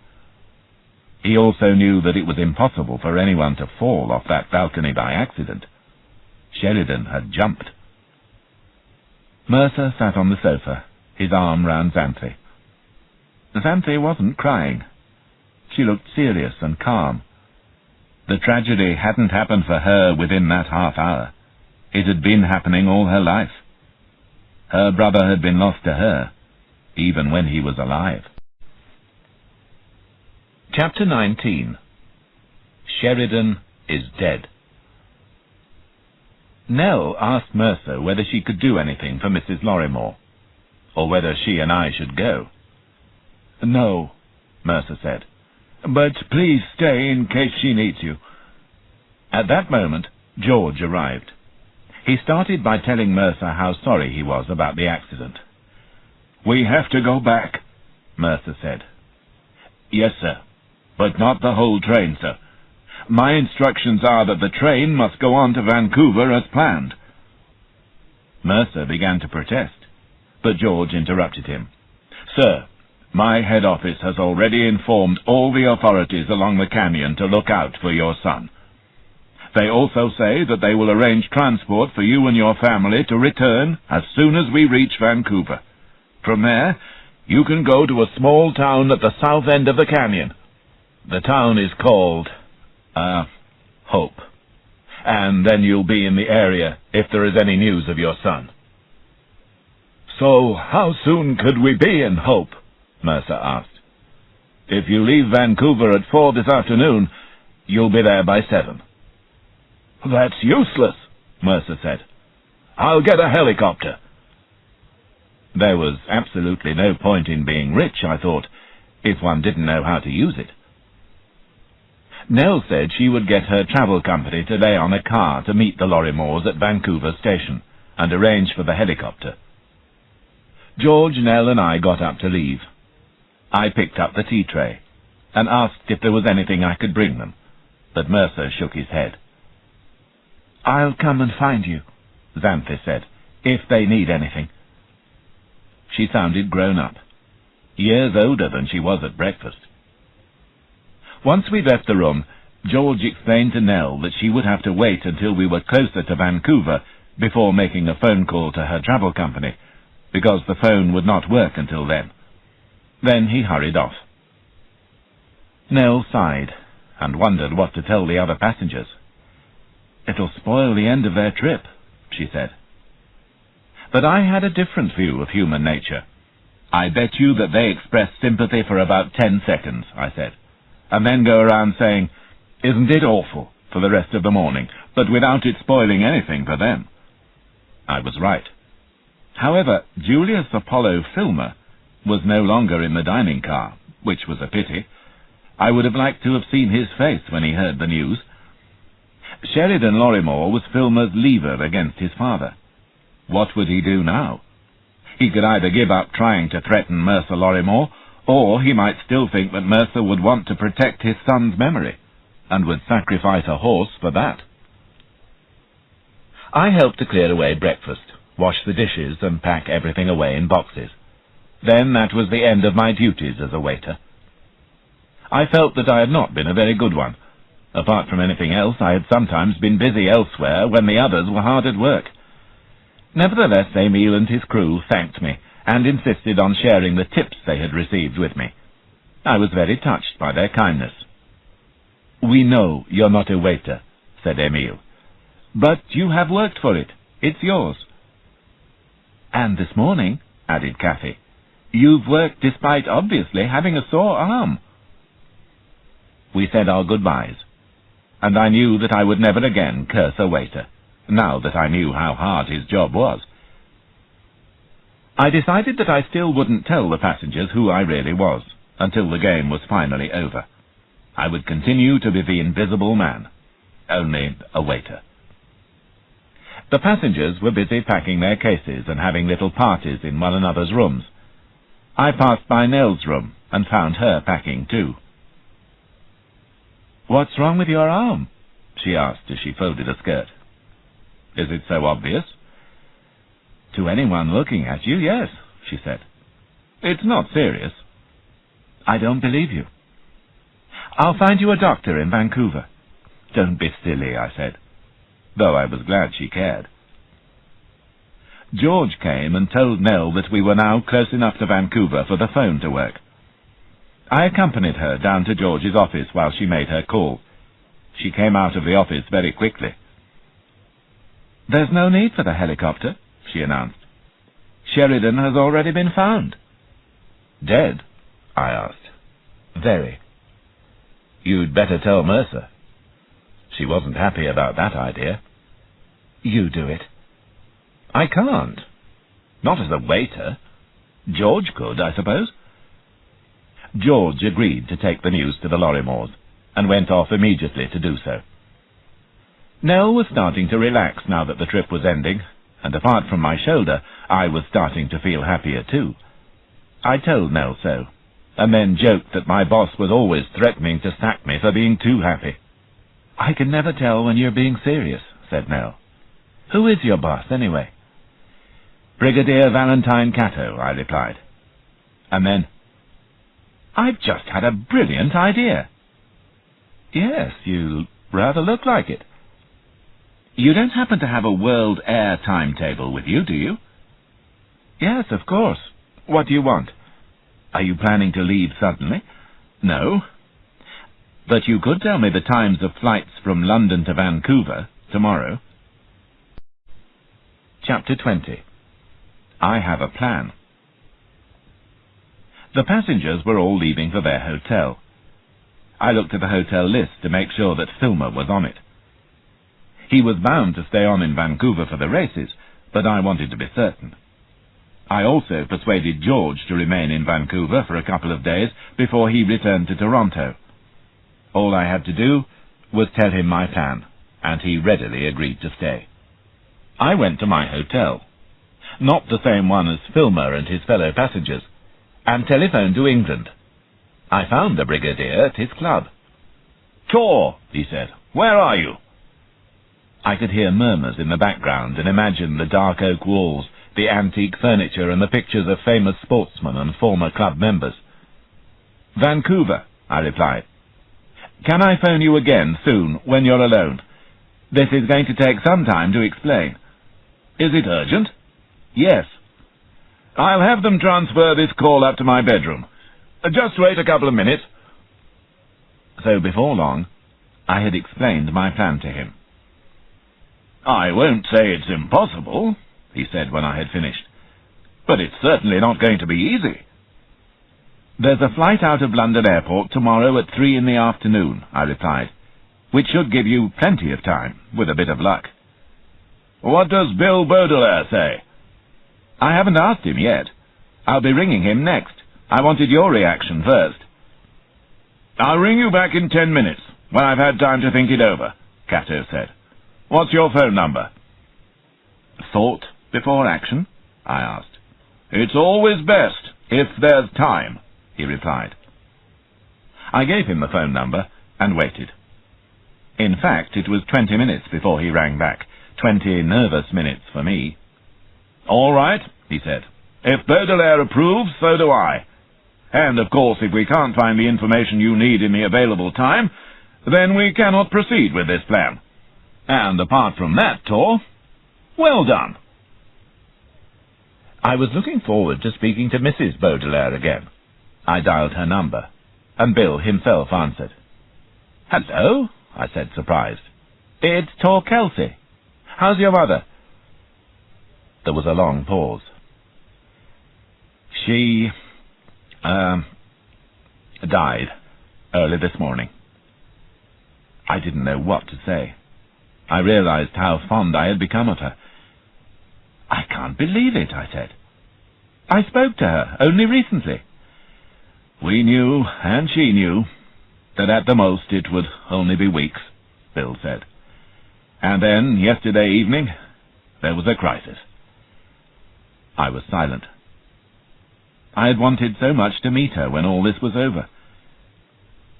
[SPEAKER 1] He also knew that it was impossible for anyone to fall off that balcony by accident. Sheridan had jumped. Mercer sat on the sofa, his arm round Xanthi. Xanthi wasn't crying. She looked serious and calm. The tragedy hadn't happened for her within that half hour. It had been happening all her life. Her brother had been lost to her, even when he was alive. Chapter 19. Sheridan is dead. Nell asked Mercer whether she could do anything for Mrs. Lorrimore, or whether she and I should go.
[SPEAKER 2] "No," Mercer said, "but please stay in case she needs you."
[SPEAKER 1] At that moment, George arrived. He started by telling Mercer how sorry he was about the accident.
[SPEAKER 2] "We have to go back," Mercer said. "Yes, sir, but not the whole train, sir. My instructions are that the train must go on to Vancouver as planned."
[SPEAKER 1] Mercer began to protest, but George interrupted him.
[SPEAKER 2] "Sir, my head office has already informed all the authorities along the canyon to look out for your son. They also say that they will arrange transport for you and your family to return as soon as we reach Vancouver. From there, you can go to a small town at the south end of the canyon. The town is called, Hope. And then you'll be in the area if there is any news of your son." "So how soon could we be in Hope?" Mercer asked. "If you leave Vancouver at 4 this afternoon, you'll be there by 7. "That's useless," Mercer said. "I'll get a helicopter." There was absolutely no point in being rich, I thought, if one didn't know how to use it.
[SPEAKER 1] Nell said she would get her travel company to lay on a car to meet the Lorrimores at Vancouver Station and arrange for the helicopter. George, Nell and I got up to leave. I picked up the tea tray and asked if there was anything I could bring them, but Mercer shook his head. "I'll come and find you," Xanthi said, "if they need anything." She sounded grown up, years older than she was at breakfast. Once we left the room, George explained to Nell that she would have to wait until we were closer to Vancouver before making a phone call to her travel company, because the phone would not work until then. Then he hurried off. Nell sighed and wondered what to tell the other passengers. "It'll spoil the end of their trip," she said. But I had a different view of human nature. "I bet you that they express sympathy for about 10 seconds, I said, "and then go around saying, 'Isn't it awful?' for the rest of the morning, but without it spoiling anything for them." I was right. However, Julius Apollo Filmer was no longer in the dining car, which was a pity. I would have liked to have seen his face when he heard the news. Sheridan Lorrimore was Filmer's lever against his father. What would he do now? He could either give up trying to threaten Mercer Lorrimore, or he might still think that Mercer would want to protect his son's memory, and would sacrifice a horse for that. I helped to clear away breakfast, wash the dishes, and pack everything away in boxes. Then that was the end of my duties as a waiter. I felt that I had not been a very good one. Apart from anything else, I had sometimes been busy elsewhere when the others were hard at work. Nevertheless, Emile and his crew thanked me, and insisted on sharing the tips they had received with me. I was very touched by their kindness. "We know you're not a waiter," said Emile, "but you have worked for it. It's yours." "And this morning," added Kathy, "you've worked despite obviously having a sore arm." We said our goodbyes, and I knew that I would never again curse a waiter, now that I knew how hard his job was. I decided that I still wouldn't tell the passengers who I really was, until the game was finally over. I would continue to be the invisible man, only a waiter. The passengers were busy packing their cases and having little parties in one another's rooms. I passed by Nell's room and found her packing too. "What's wrong with your arm?" she asked as she folded a skirt. "Is it so obvious?" "To anyone looking at you, yes," she said. "It's not serious." "I don't believe you." "I'll find you a doctor in Vancouver." "Don't be silly," I said, though I was glad she cared. George came and told Nell that we were now close enough to Vancouver for the phone to work. I accompanied her down to George's office while she made her call. She came out of the office very quickly. "There's no need for the helicopter," she announced. "Sheridan has already been found." "Dead?" I asked. "Very." "You'd better tell Mercer." She wasn't happy about that idea. "You do it." "I can't. Not as a waiter. George could, I suppose." George agreed to take the news to the Lorrimores, and went off immediately to do so. Nell was starting to relax now that the trip was ending, and apart from my shoulder, I was starting to feel happier too. I told Nell so, and then joked that my boss was always threatening to sack me for being too happy. "I can never tell when you're being serious," said Nell. "Who is your boss, anyway?" "Brigadier Valentine Cato," I replied. And then, "I've just had a brilliant idea." "Yes, you rather look like it." "You don't happen to have a World Air timetable with you, do you?" "Yes, of course. What do you want?" "Are you planning to leave suddenly?" "No. But you could tell me the times of flights from London to Vancouver tomorrow." Chapter 20. I have a plan. The passengers were all leaving for their hotel. I looked at the hotel list to make sure that Filmer was on it. He was bound to stay on in Vancouver for the races, but I wanted to be certain. I also persuaded George to remain in Vancouver for a couple of days before he returned to Toronto. All I had to do was tell him my plan, and he readily agreed to stay. I went to my hotel, not the same one as Filmer and his fellow passengers, and telephoned to England. I found the Brigadier at his club.
[SPEAKER 2] "Tor," he said, "where are you?"
[SPEAKER 1] I could hear murmurs in the background and imagine the dark oak walls, the antique furniture and the pictures of famous sportsmen and former club members. "Vancouver," I replied. "Can I phone you again soon, when you're alone? This is going to take some time to explain."
[SPEAKER 2] "Is it urgent?"
[SPEAKER 1] "Yes."
[SPEAKER 2] "I'll have them transfer this call up to my bedroom. Just wait a couple of minutes."
[SPEAKER 1] So before long, I had explained my plan to him.
[SPEAKER 2] "I won't say it's impossible," he said when I had finished, "but it's certainly not going to be easy."
[SPEAKER 1] "There's a flight out of London Airport tomorrow at 3 in the afternoon, I replied, "which should give you plenty of time, with a bit of luck."
[SPEAKER 2] "What does Bill Baudelaire say?"
[SPEAKER 1] "I haven't asked him yet. I'll be ringing him next. I wanted your reaction first."
[SPEAKER 2] "I'll ring you back in 10 minutes, when I've had time to think it over," Cato said. "What's your phone number?"
[SPEAKER 1] "Thought before action?" I asked.
[SPEAKER 2] "It's always best, if there's time," he replied.
[SPEAKER 1] I gave him the phone number and waited. In fact, it was 20 minutes before he rang back. 20 nervous minutes for me.
[SPEAKER 2] "All right," he said. "If Baudelaire approves, so do I. And, of course, if we can't find the information you need in the available time, then we cannot proceed with this plan. And apart from that, Tor, well done."
[SPEAKER 1] I was looking forward to speaking to Mrs. Baudelaire again. I dialed her number, and Bill himself answered. "Hello," I said, surprised. "It's Tor Kelsey. How's your mother?" There was a long pause. "She, died early this morning." I didn't know what to say. I realized how fond I had become of her. "I can't believe it," I said. "I spoke to her only recently."
[SPEAKER 2] "We knew, and she knew, that at the most it would only be weeks," Bill said. "And then, yesterday evening, there was a crisis."
[SPEAKER 1] I was silent. I had wanted so much to meet her when all this was over.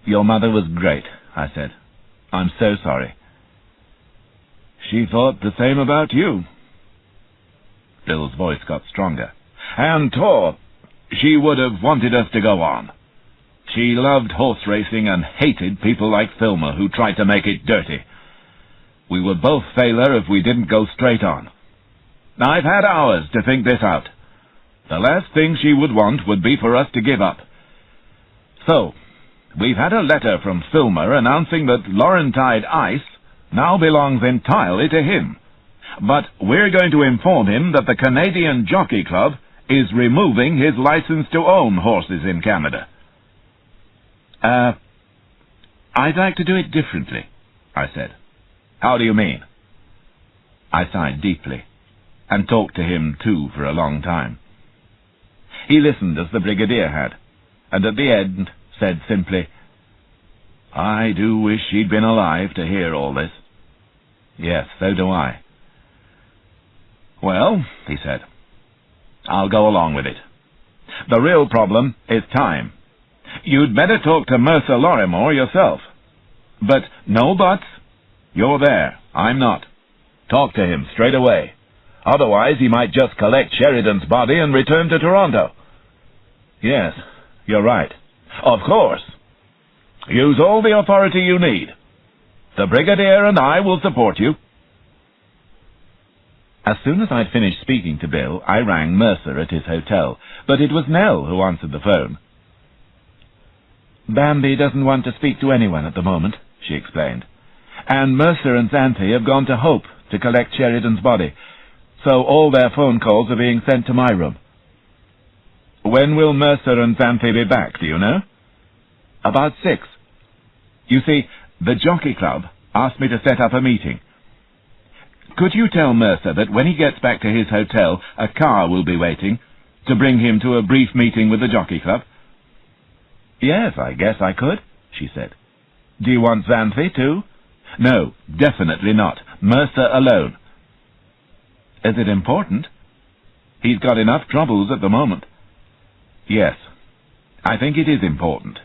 [SPEAKER 1] "Your mother was great," I said. "I'm so sorry."
[SPEAKER 2] "She thought the same about you."
[SPEAKER 1] Bill's voice got stronger.
[SPEAKER 2] "And Tor, she would have wanted us to go on. She loved horse racing and hated people like Filmer who tried to make it dirty. We would both fail her if we didn't go straight on. I've had hours to think this out. The last thing she would want would be for us to give up. So, we've had a letter from Filmer announcing that Laurentide Ice now belongs entirely to him. But we're going to inform him that the Canadian Jockey Club is removing his license to own horses in Canada."
[SPEAKER 1] I'd like to do it differently," I said.
[SPEAKER 2] "How do you mean?"
[SPEAKER 1] I sighed deeply, and talked to him too for a long time. He listened as the Brigadier had, and at the end said simply,
[SPEAKER 2] "I do wish she'd been alive to hear all this."
[SPEAKER 1] "Yes, so do I."
[SPEAKER 2] "Well," he said, "I'll go along with it. The real problem is time. You'd better talk to Mercer Lorrimore yourself. But no buts. You're there. I'm not. Talk to him straight away. Otherwise he might just collect Sheridan's body and return to Toronto."
[SPEAKER 1] "Yes, you're right."
[SPEAKER 2] "Of course. Use all the authority you need. The Brigadier and I will support you."
[SPEAKER 1] As soon as I'd finished speaking to Bill, I rang Mercer at his hotel, but it was Nell who answered the phone. "Bambi doesn't want to speak to anyone at the moment," she explained. "And Mercer and Xanthi have gone to Hope to collect Sheridan's body, so all their phone calls are being sent to my room."
[SPEAKER 2] "When will Mercer and Xanthi be back, do you know?"
[SPEAKER 1] "About 6. You see, the Jockey Club asked me to set up a meeting. Could you tell Mercer that when he gets back to his hotel, a car will be waiting to bring him to a brief meeting with the Jockey Club?" "Yes, I guess I could," she said. Do you want Xanthi too? No, definitely not. Mercer alone. Is it important? He's got enough troubles at the moment. Yes, I think it is important.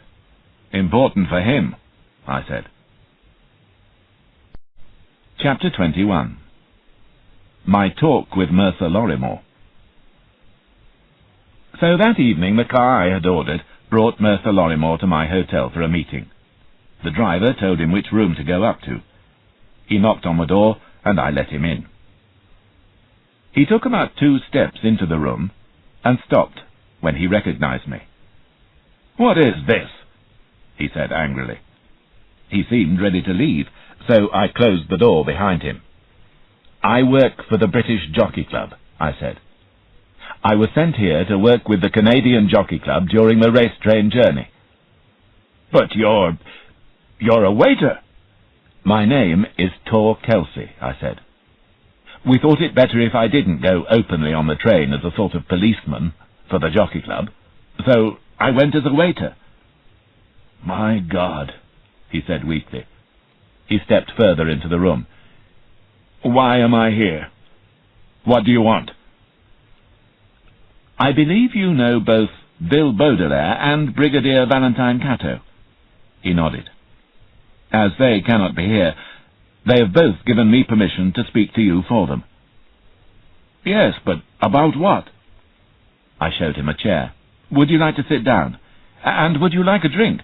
[SPEAKER 1] Important for him, I said. Chapter 21. My talk with Mercer Lorrimore. So that evening the car I had ordered brought Mercer Lorrimore to my hotel for a meeting. The driver told him which room to go up to. He knocked on the door, and I let him in. He took about 2 steps into the room, and stopped when he recognized me. "What is this?" he said angrily. He seemed ready to leave, so I closed the door behind him. "I work for the British Jockey Club," I said. "I was sent here to work with the Canadian Jockey Club during the race train journey." "But you're a waiter." "My name is Tor Kelsey," I said. "We thought it better if I didn't go openly on the train as a sort of policeman for the Jockey Club, so I went as a waiter." "My God," he said weakly. He stepped further into the room. "Why am I here? What do you want?" "I believe you know both Bill Baudelaire and Brigadier Valentine Cato." He nodded. "As they cannot be here, they have both given me permission to speak to you for them." "Yes, but about what?" I showed him a chair. "Would you like to sit down? And would you like a drink?"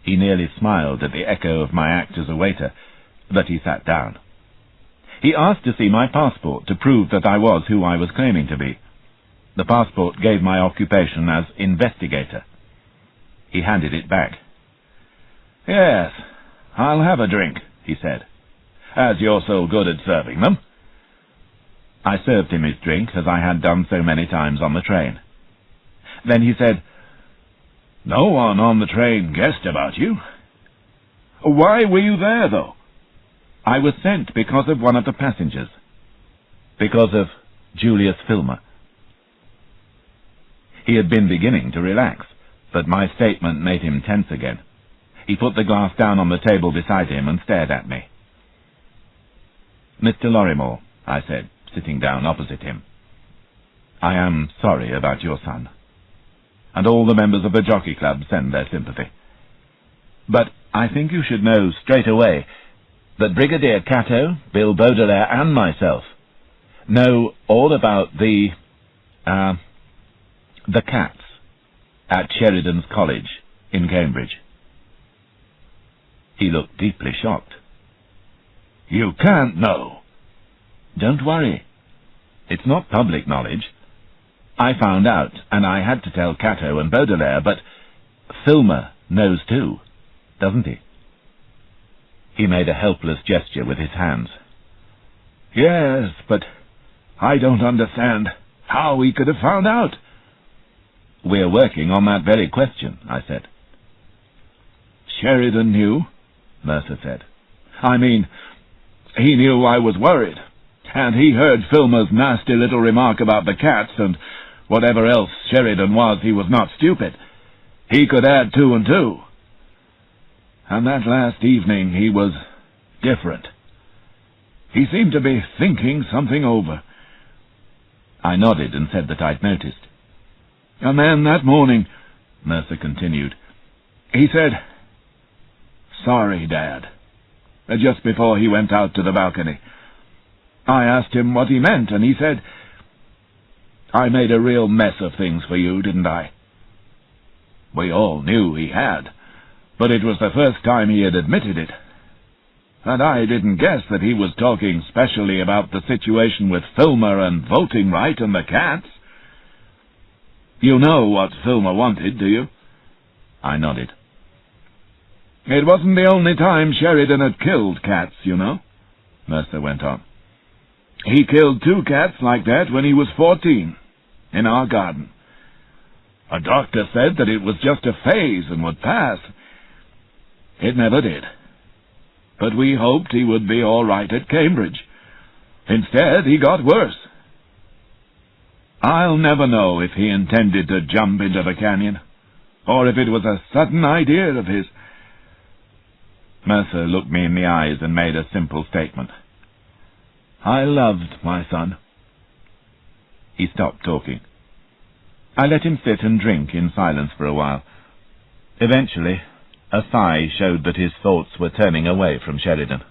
[SPEAKER 1] He nearly smiled at the echo of my act as a waiter, but he sat down. He asked to see my passport to prove that I was who I was claiming to be. The passport gave my occupation as investigator. He handed it back. "Yes, I'll have a drink," he said, "as you're so good at serving them." I served him his drink, as I had done so many times on the train. Then he said, "No one on the train guessed about you. Why were you there, though?" "I was sent because of one of the passengers. Because of Julius Filmer." He had been beginning to relax, but my statement made him tense again. He put the glass down on the table beside him and stared at me. "Mr. Lorrimore," I said, sitting down opposite him, "I am sorry about your son, and all the members of the Jockey Club send their sympathy. But I think you should know straight away that Brigadier Cato, Bill Baudelaire, and myself know all about the cats at Sheridan's College in Cambridge." He looked deeply shocked. "You can't know." "Don't worry. It's not public knowledge. I found out, and I had to tell Cato and Baudelaire, but Filmer knows too, doesn't he?" He made a helpless gesture with his hands. "Yes, but I don't understand how he could have found out." "We're working on that very question," I said. "Sheridan knew," Mercer said. "I mean, he knew I was worried, and he heard Filmer's nasty little remark about the cats, and whatever else Sheridan was, he was not stupid. He could add 2 and 2. And that last evening he was different. He seemed to be thinking something over." I nodded and said that I'd noticed. "And then that morning," Mercer continued, "he said, 'Sorry, Dad,' just before he went out to the balcony. I asked him what he meant, and he said, 'I made a real mess of things for you, didn't I?' We all knew he had, but it was the first time he had admitted it. And I didn't guess that he was talking specially about the situation with Filmer and voting right and the cats. You know what Filmer wanted, do you?" I nodded. "It wasn't the only time Sheridan had killed cats, you know," Mercer went on. "He killed 2 cats like that when he was 14, in our garden. A doctor said that it was just a phase and would pass. It never did. But we hoped he would be all right at Cambridge. Instead, he got worse. I'll never know if he intended to jump into the canyon, or if it was a sudden idea of his. Mercer looked me in the eyes and made a simple statement. I loved my son. He stopped talking. I let him sit and drink in silence for a while. Eventually, a sigh showed that his thoughts were turning away from Sheridan.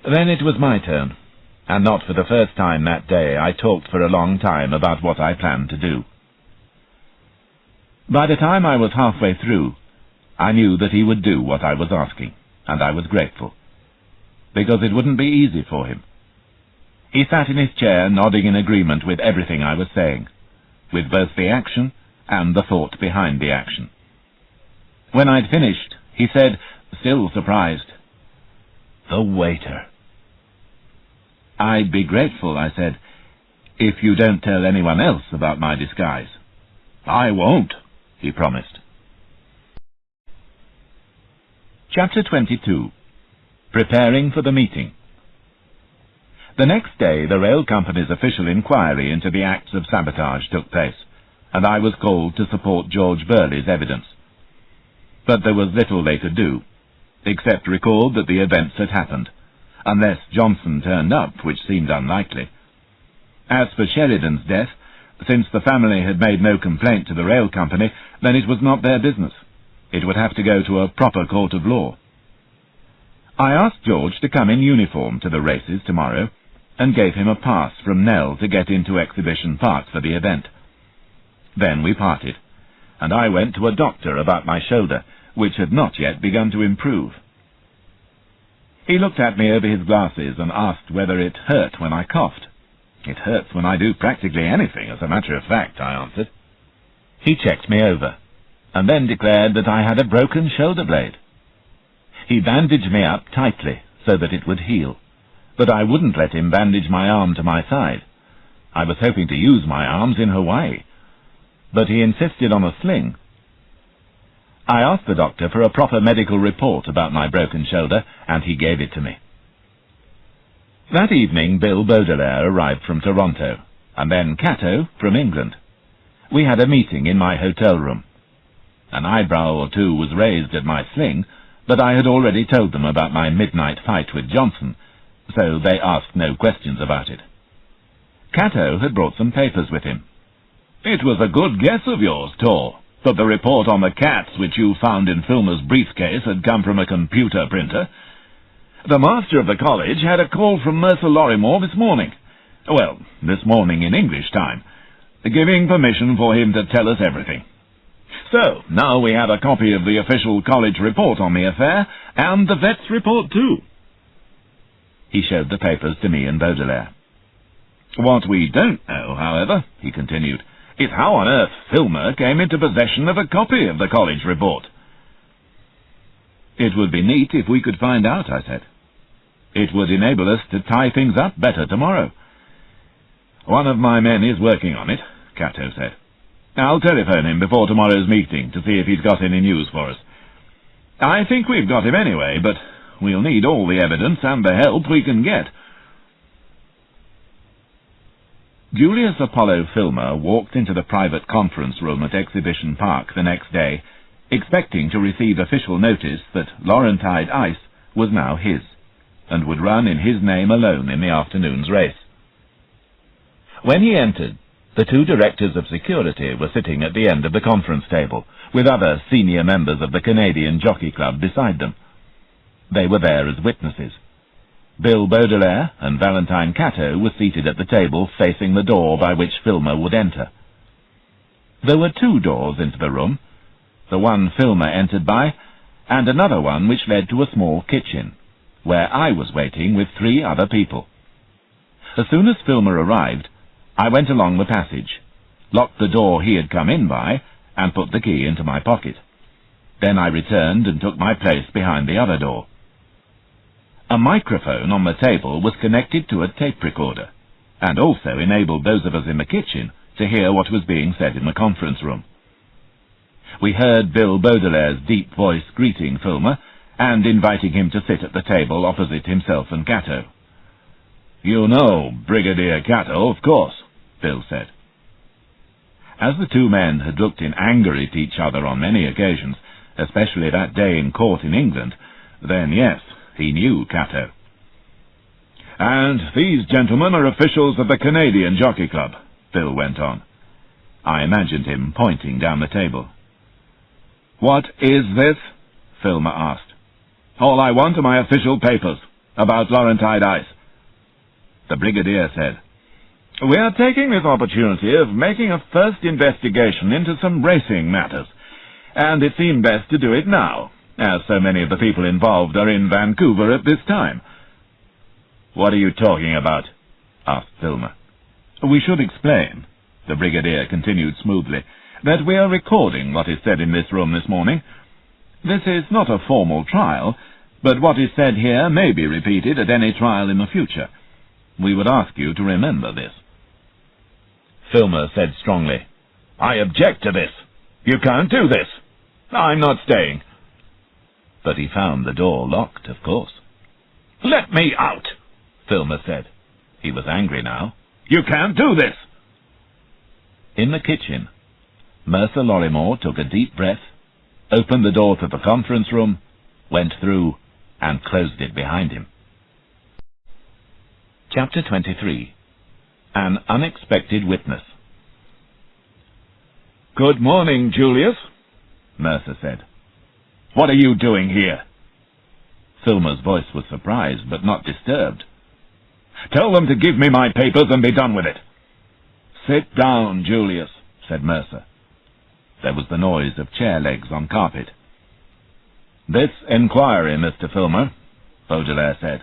[SPEAKER 1] Then it was my turn, and not for the first time that day I talked for a long time about what I planned to do. By the time I was halfway through, I knew that he would do what I was asking, and I was grateful, because it wouldn't be easy for him. He sat in his chair nodding in agreement with everything I was saying, with both the action and the thought behind the action. When I'd finished, he said, still surprised, "The waiter." "I'd be grateful," I said, "if you don't tell anyone else about my disguise." "I won't," he promised. Chapter 22. Preparing for the Meeting. The next day the rail company's official inquiry into the acts of sabotage took place, and I was called to support George Burley's evidence. But there was little they could do, except record that the events had happened, unless Johnson turned up, which seemed unlikely. As for Sheridan's death, since the family had made no complaint to the rail company, then it was not their business. It would have to go to a proper court of law. I asked George to come in uniform to the races tomorrow, and gave him a pass from Nell to get into Exhibition Park for the event. Then we parted, and I went to a doctor about my shoulder, which had not yet begun to improve. He looked at me over his glasses and asked whether it hurt when I coughed. "It hurts when I do practically anything, as a matter of fact," I answered. He checked me over, and then declared that I had a broken shoulder blade. He bandaged me up tightly so that it would heal, but I wouldn't let him bandage my arm to my side. I was hoping to use my arms in Hawaii, but he insisted on a sling. I asked the doctor for a proper medical report about my broken shoulder, and he gave it to me. That evening Bill Baudelaire arrived from Toronto, and then Cato from England. We had a meeting in my hotel room. An eyebrow or two was raised at my sling, but I had already told them about my midnight fight with Johnson, so they asked no questions about it. Cato had brought some papers with him. "It was a good guess of yours, Tor, that the report on the cats which you found in Filmer's briefcase had come from a computer printer. The master of the college had a call from Mercer Lorrimore this morning. Well, this morning in English time, giving permission for him to tell us everything. So, now we have a copy of the official college report on the affair, and the vet's report too." He showed the papers to me and Baudelaire. "What we don't know, however," he continued, "is how on earth Filmer came into possession of a copy of the college report." "It would be neat if we could find out," I said. "It would enable us to tie things up better tomorrow." "One of my men is working on it," Cato said. "I'll telephone him before tomorrow's meeting to see if he's got any news for us. I think we've got him anyway, but we'll need all the evidence and the help we can get." Julius Apollo Filmer walked into the private conference room at Exhibition Park the next day, expecting to receive official notice that Laurentide Ice was now his, and would run in his name alone in the afternoon's race. When he entered, the two directors of security were sitting at the end of the conference table, with other senior members of the Canadian Jockey Club beside them. They were there as witnesses. Bill Baudelaire and Valentine Cato were seated at the table facing the door by which Filmer would enter. There were two doors into the room, the one Filmer entered by, and another one which led to a small kitchen, where I was waiting with 3 other people. As soon as Filmer arrived, I went along the passage, locked the door he had come in by, and put the key into my pocket. Then I returned and took my place behind the other door. A microphone on the table was connected to a tape recorder, and also enabled those of us in the kitchen to hear what was being said in the conference room. We heard Bill Baudelaire's deep voice greeting Filmer, and inviting him to sit at the table opposite himself and Cato. "You know Brigadier Cato, of course," Bill said. As the two men had looked in anger at each other on many occasions, especially that day in court in England,
[SPEAKER 2] Then yes, he knew Cato. "And these gentlemen are officials of the Canadian Jockey Club," Bill went on. I imagined him pointing down the table. "What is this?" Filmer asked. "All I want are my official papers about Laurentide Ice." The Brigadier said, "We are taking this opportunity of making a first investigation into some racing matters, and it seemed best to do it now, as so many of the people involved are in Vancouver at this time." "What are you talking about?" asked Filmer. "We should explain," the Brigadier continued smoothly, "that we are recording what is said in this room this morning. This is not a formal trial, but what is said here may be repeated at any trial in the future. We would ask you to remember this." Filmer said strongly, "I object to this. You can't do this. I'm not staying." But he found the door locked, of course. "Let me out," Filmer said. He was angry now. "You can't do this." In the kitchen, Mercer Lorrimore took a deep breath, opened the door to the conference room, went through, and closed it behind him. Chapter 23. An Unexpected Witness. "Good morning, Julius," Mercer said. "What are you doing here?" Filmer's voice was surprised, but not disturbed. "Tell them to give me my papers and be done with it." "Sit down, Julius," said Mercer. There was the noise of chair legs on carpet. "This inquiry, Mr. Filmer," Baudelaire said,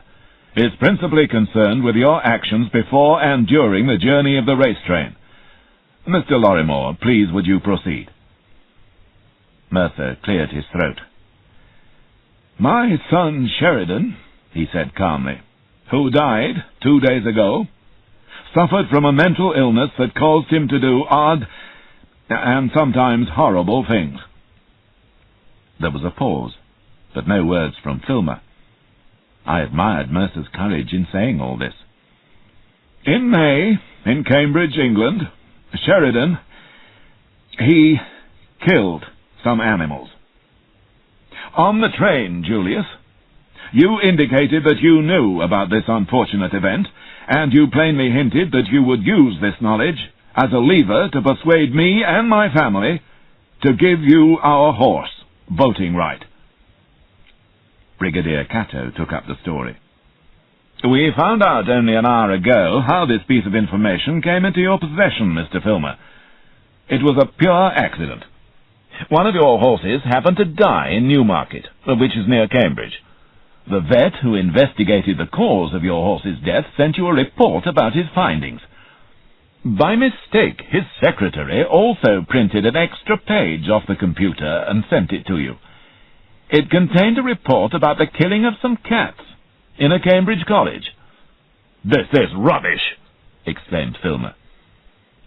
[SPEAKER 2] "is principally concerned with your actions before and during the journey of the race train. Mr. Lorrimore, please would you proceed?" Mercer cleared his throat. "My son Sheridan," he said calmly, "who died 2 days ago, suffered from a mental illness that caused him to do odd and sometimes horrible things." There was a pause, but no words from Filmer. I admired Mercer's courage in saying all this. "In May, in Cambridge, England, Sheridan, he killed some animals. On the train, Julius, you indicated that you knew about this unfortunate event, and you plainly hinted that you would use this knowledge as a lever to persuade me and my family to give you our horse voting right." Brigadier Cato took up the story. "We found out only an hour ago how this piece of information came into your possession, Mr. Filmer. It was a pure accident. One of your horses happened to die in Newmarket, which is near Cambridge. The vet who investigated the cause of your horse's death sent you a report about his findings. By mistake, his secretary also printed an extra page off the computer and sent it to you. It contained a report about the killing of some cats in a Cambridge college." "This is rubbish!" exclaimed Filmer.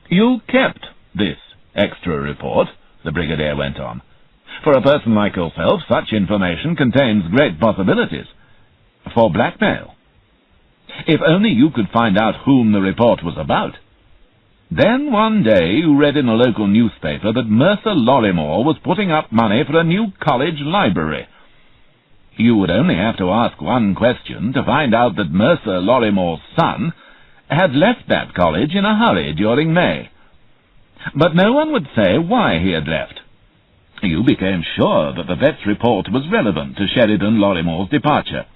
[SPEAKER 2] "You kept this extra report," the Brigadier went on. "For a person like yourself, such information contains great possibilities for blackmail. If only you could find out whom the report was about. Then one day you read in a local newspaper that Mercer Lorrimore was putting up money for a new college library. You would only have to ask one question to find out that Mercer Lorrimore's son had left that college in a hurry during May. But no one would say why he had left. You became sure that the vet's report was relevant to Sheridan Lorrimore's departure.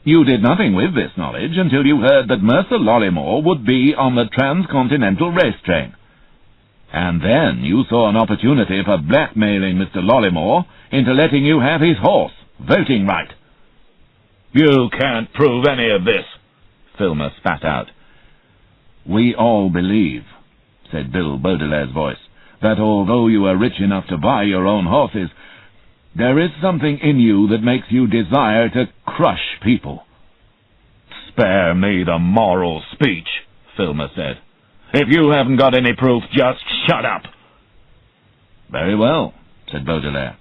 [SPEAKER 2] You did nothing with this knowledge until you heard that Mercer Lorrimore would be on the transcontinental race train. And then you saw an opportunity for blackmailing Mr. Lorrimore into letting you have his horse voting right." "You can't prove any of this," Filmer spat out. "We all believe," said Bill Baudelaire's voice, "that although you are rich enough to buy your own horses, there is something in you that makes you desire to crush people." "Spare me the moral speech," Filmer said. "If you haven't got any proof, just shut up." "Very well," said Baudelaire.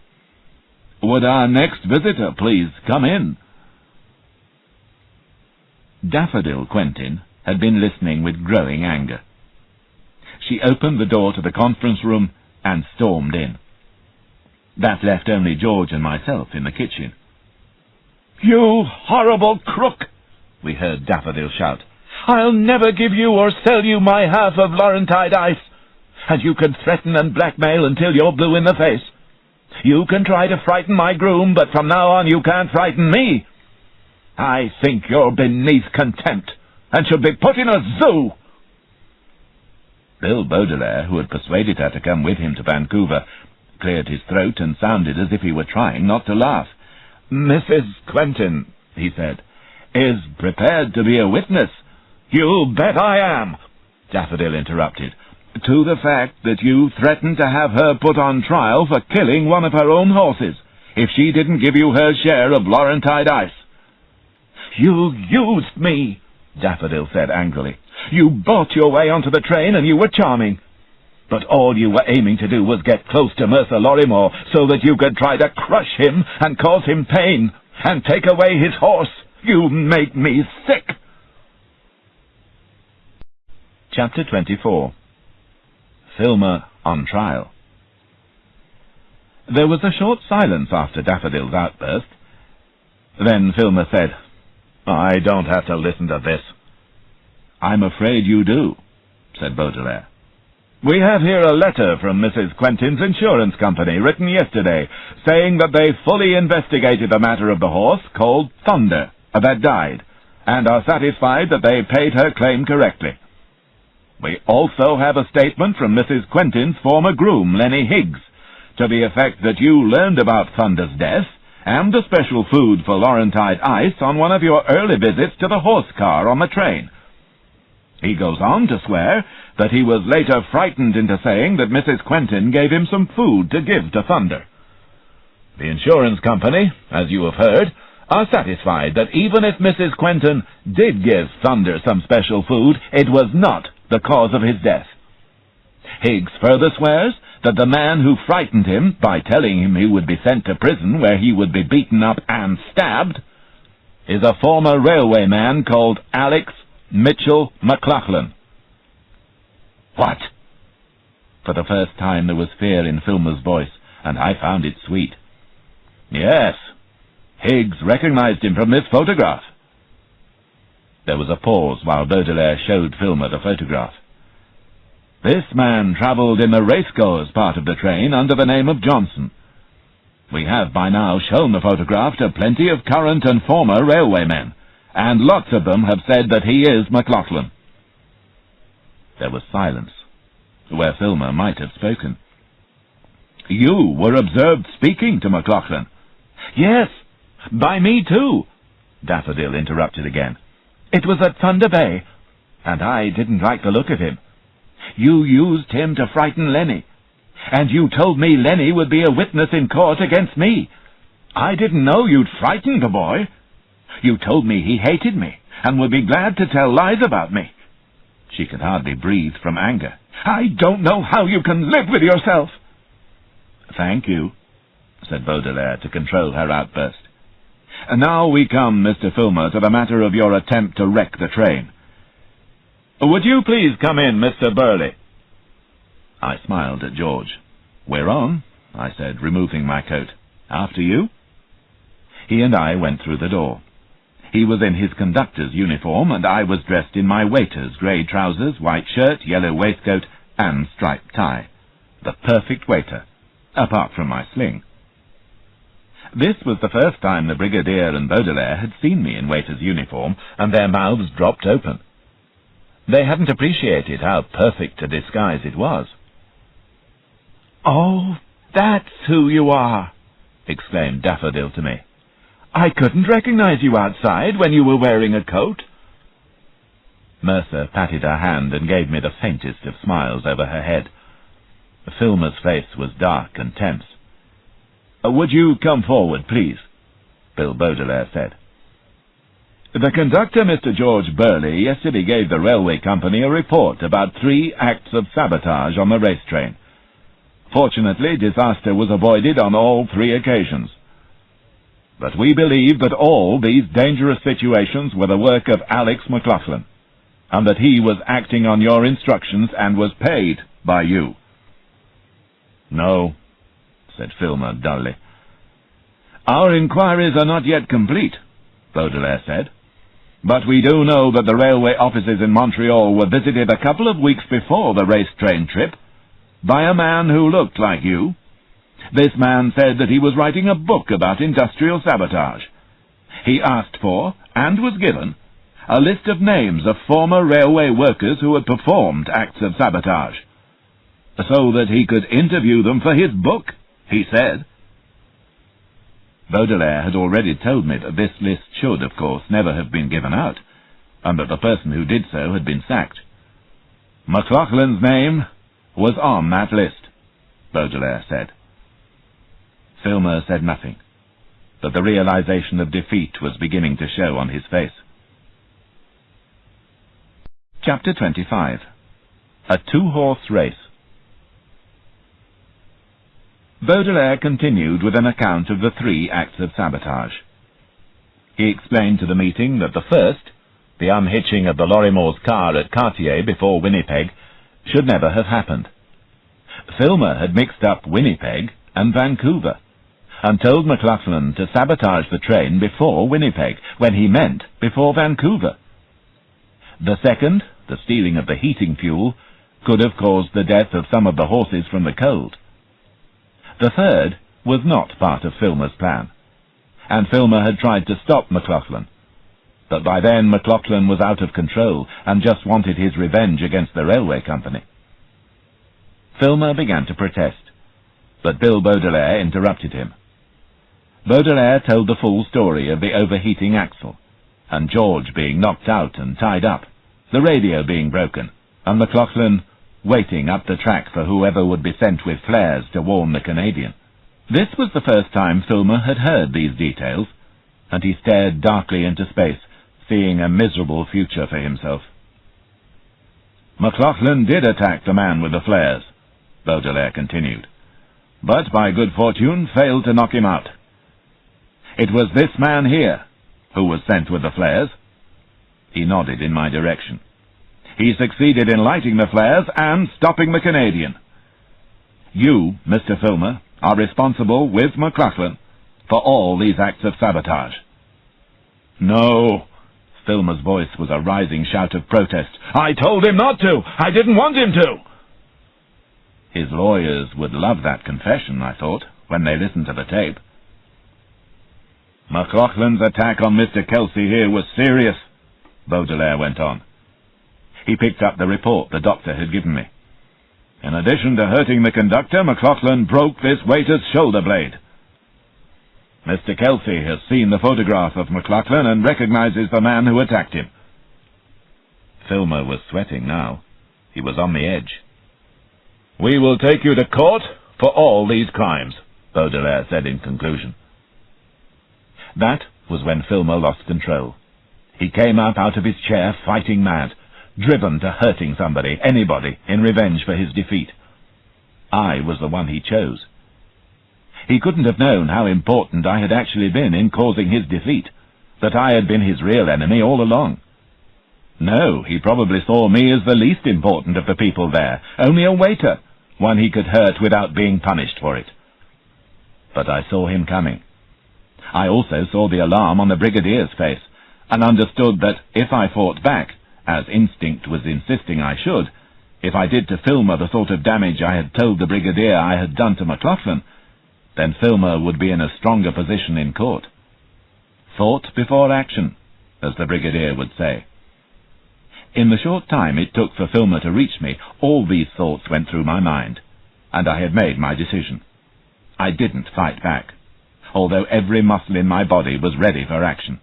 [SPEAKER 2] "Would our next visitor please come in?" Daffodil Quentin had been listening with growing anger. She opened the door to the conference room and stormed in. That left only George and myself in the kitchen. "You horrible crook!" we heard Daffodil shout. "I'll never give you or sell you my half of Laurentide ice. And you can threaten and blackmail until you're blue in the face. You can try to frighten my groom, but from now on you can't frighten me. I think you're beneath contempt, and should be put in a zoo." Bill Baudelaire, who had persuaded her to come with him to Vancouver, cleared his throat and sounded as if he were trying not to laugh. "Mrs. Quentin," he said, "is prepared to be a witness." "You bet I am," Daffodil interrupted, "to the fact that you threatened to have her put on trial for killing one of her own horses, if she didn't give you her share of Laurentide ice." "You used me," Daffodil said angrily. "You bought your way onto the train and you were charming. But all you were aiming to do was get close to Mercer Lorrimore so that you could try to crush him and cause him pain and take away his horse. You make me sick."
[SPEAKER 1] Chapter 24. Filmer on Trial. There was a short silence after Daffodil's outburst. Then Filmer said, "I don't have to listen to this." "I'm afraid you do," said Baudelaire. "We have here a letter from Mrs. Quentin's insurance company, written yesterday, saying that they fully investigated the matter of the horse called Thunder that died, and are satisfied that they paid her claim correctly. We also have a statement from Mrs. Quentin's former groom, Lenny Higgs, to the effect that you learned about Thunder's death and the special food for Laurentide ice on one of your early visits to the horse car on the train. He goes on to swear that he was later frightened into saying that Mrs. Quentin gave him some food to give to Thunder. The insurance company, as you have heard, are satisfied that even if Mrs. Quentin did give Thunder some special food, it was not the cause of his death. Higgs further swears that the man who frightened him by telling him he would be sent to prison where he would be beaten up and stabbed is a former railway man called Alex Mitchell McLachlan." "What?" For the first time there was fear in Filmer's voice, and I found it sweet. "Yes. Higgs recognized him from this photograph." There was a pause while Baudelaire showed Filmer the photograph. "This man travelled in the racegoers part of the train under the name of Johnson. We have by now shown the photograph to plenty of current and former railwaymen, and lots of them have said that he is McLachlan." There was silence, where Filmer might have spoken. "You were observed speaking to McLachlan." "Yes, by me too," Daffodil interrupted again. "It was at Thunder Bay, and I didn't like the look of him. You used him to frighten Lenny, and you told me Lenny would be a witness in court against me. I didn't know you'd frightened the boy. You told me he hated me, and would be glad to tell lies about me." She could hardly breathe from anger. "I don't know how you can live with yourself." "Thank you," said Baudelaire to control her outburst. "Now we come, Mr. Filmer, to the matter of your attempt to wreck the train. Would you please come in, Mr. Burley?" I smiled at George. "We're on," I said, removing my coat. "After you?" He and I went through the door. He was in his conductor's uniform, and I was dressed in my waiter's grey trousers, white shirt, yellow waistcoat, and striped tie. The perfect waiter, apart from my sling. This was the first time the Brigadier and Baudelaire had seen me in waiter's uniform, and their mouths dropped open. They hadn't appreciated how perfect a disguise it was. "Oh, that's who you are," exclaimed Daffodil to me. "I couldn't recognize you outside when you were wearing a coat." Mercer patted her hand and gave me the faintest of smiles over her head. Filmer's face was dark and tense. "Would you come forward, please?" Bill Baudelaire said. "The conductor, Mr. George Burley, yesterday gave the railway company a report about 3 acts of sabotage on the race train. Fortunately, disaster was avoided on all 3 occasions. But we believe that all these dangerous situations were the work of Alex McLachlan, and that he was acting on your instructions and was paid by you." "No," said Filmer dully. "Our inquiries are not yet complete,"
[SPEAKER 2] Baudelaire said. "But we do know that the railway offices in Montreal were visited a couple of weeks before the race train trip by a man who looked like you. This man said that he was writing a book about industrial sabotage. He asked for, and was given, a list of names of former railway workers who had performed acts of sabotage, so that he could interview them for his book, he said." Baudelaire had already told me that this list should, of course, never have been given out, and that the person who did so had been sacked. McLaughlin's name was on that list, Baudelaire said. Filmer said nothing, but the realization of defeat was beginning to show on his face. Chapter 25. A two-horse race. Baudelaire continued with an account of the 3 acts of sabotage. He explained to the meeting that the first, the unhitching of the Lorrimores' car at Cartier before Winnipeg, should never have happened. Filmer had mixed up Winnipeg and Vancouver, and told McLaughlin to sabotage the train before Winnipeg, when he meant before Vancouver. The second, the stealing of the heating fuel, could have caused the death of some of the horses from the cold. The third was not part of Filmer's plan, and Filmer had tried to stop McLaughlin, but by then McLaughlin was out of control and just wanted his revenge against the railway company. Filmer began to protest, but Bill Baudelaire interrupted him. Baudelaire told the full story of the overheating axle, and George being knocked out and tied up, the radio being broken, and McLaughlin waiting up the track for whoever would be sent with flares to warn the Canadian. This was the first time Filmer had heard these details, and he stared darkly into space, seeing a miserable future for himself. McLaughlin did attack the man with the flares, Baudelaire continued, but by good fortune failed to knock him out. It was this man here who was sent with the flares. He nodded in my direction. He succeeded in lighting the flares and stopping the Canadian. You, Mr. Filmer, are responsible, with McLaughlin, for all these acts of sabotage. No, Filmer's voice was a rising shout of protest. I told him not to! I didn't want him to! His lawyers would love that confession, I thought, when they listened to the tape. McLaughlin's attack on Mr. Kelsey here was serious, Baudelaire went on. He picked up the report the doctor had given me. In addition to hurting the conductor, McLaughlin broke this waiter's shoulder blade. Mr. Kelsey has seen the photograph of McLaughlin and recognizes the man who attacked him. Filmer was sweating now. He was on the edge. We will take you to court for all these crimes, Baudelaire said in conclusion. That was when Filmer lost control. He came up out of his chair fighting mad, driven to hurting somebody, anybody, in revenge for his defeat. I was the one he chose. He couldn't have known how important I had actually been in causing his defeat, that I had been his real enemy all along. No, he probably saw me as the least important of the people there, only a waiter, one he could hurt without being punished for it. But I saw him coming. I also saw the alarm on the brigadier's face, and understood that if I fought back, as instinct was insisting I should, if I did to Filmer the sort of damage I had told the brigadier I had done to McLaughlin, then Filmer would be in a stronger position in court. Thought before action, as the brigadier would say. In the short time it took for Filmer to reach me, all these thoughts went through my mind, and I had made my decision. I didn't fight back, although every muscle in my body was ready for action.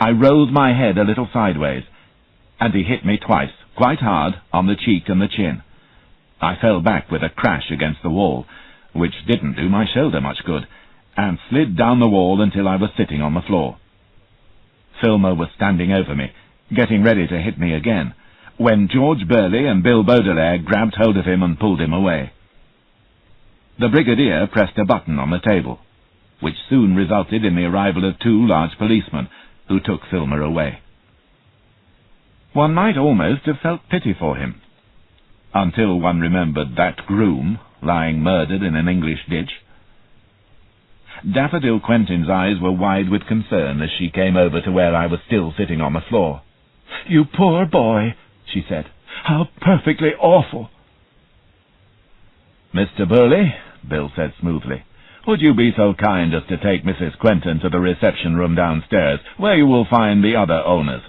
[SPEAKER 2] I rolled my head a little sideways, and he hit me twice, quite hard, on the cheek and the chin. I fell back with a crash against the wall, which didn't do my shoulder much good, and slid down the wall until I was sitting on the floor. Filmer was standing over me, getting ready to hit me again, when George Burley and Bill Baudelaire grabbed hold of him and pulled him away. The brigadier pressed a button on the table, which soon resulted in the arrival of 2 large policemen, who took Filmer away. One might almost have felt pity for him, until one remembered that groom lying murdered in an English ditch.
[SPEAKER 1] Daffodil Quentin's eyes were wide with concern as she came over to where I was still sitting on the floor. "You poor boy," she said. "How perfectly awful." "Mr. Burley," Bill said smoothly, "would you be so kind as to take Mrs. Quentin to the reception room downstairs, where you will find the other owners?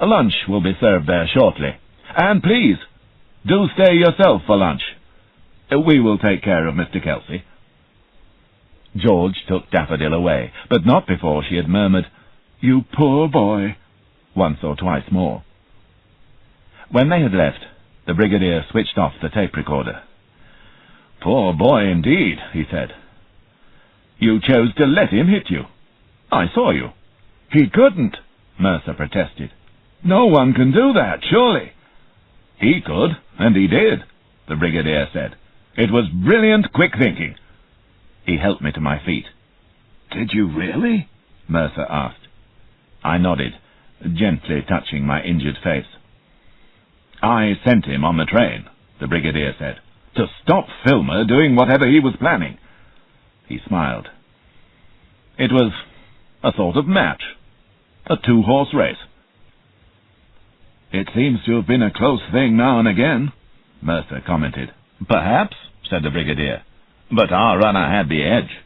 [SPEAKER 1] Lunch will be served there shortly. And please, do stay yourself for lunch. We will take care of Mr. Kelsey." George took Daffodil away, but not before she had murmured, "You poor boy," once or twice more. When they had left, the Brigadier switched off the tape recorder. "Poor boy indeed," he said. "You chose to let him hit you. I saw you." "He couldn't," Mercer protested. "No one can do that, surely." "He could, and he did," the Brigadier said. "It was brilliant, quick thinking." He helped me to my feet. "Did you really?" Mercer asked. I nodded, gently touching my injured face. "I sent him on the train," the Brigadier said, "to stop Filmer doing whatever he was planning." He smiled. "It was a sort of match, a two-horse race." "It seems to have been a close thing now and again," Mercer commented. "Perhaps," said the Brigadier, "but our runner had the edge."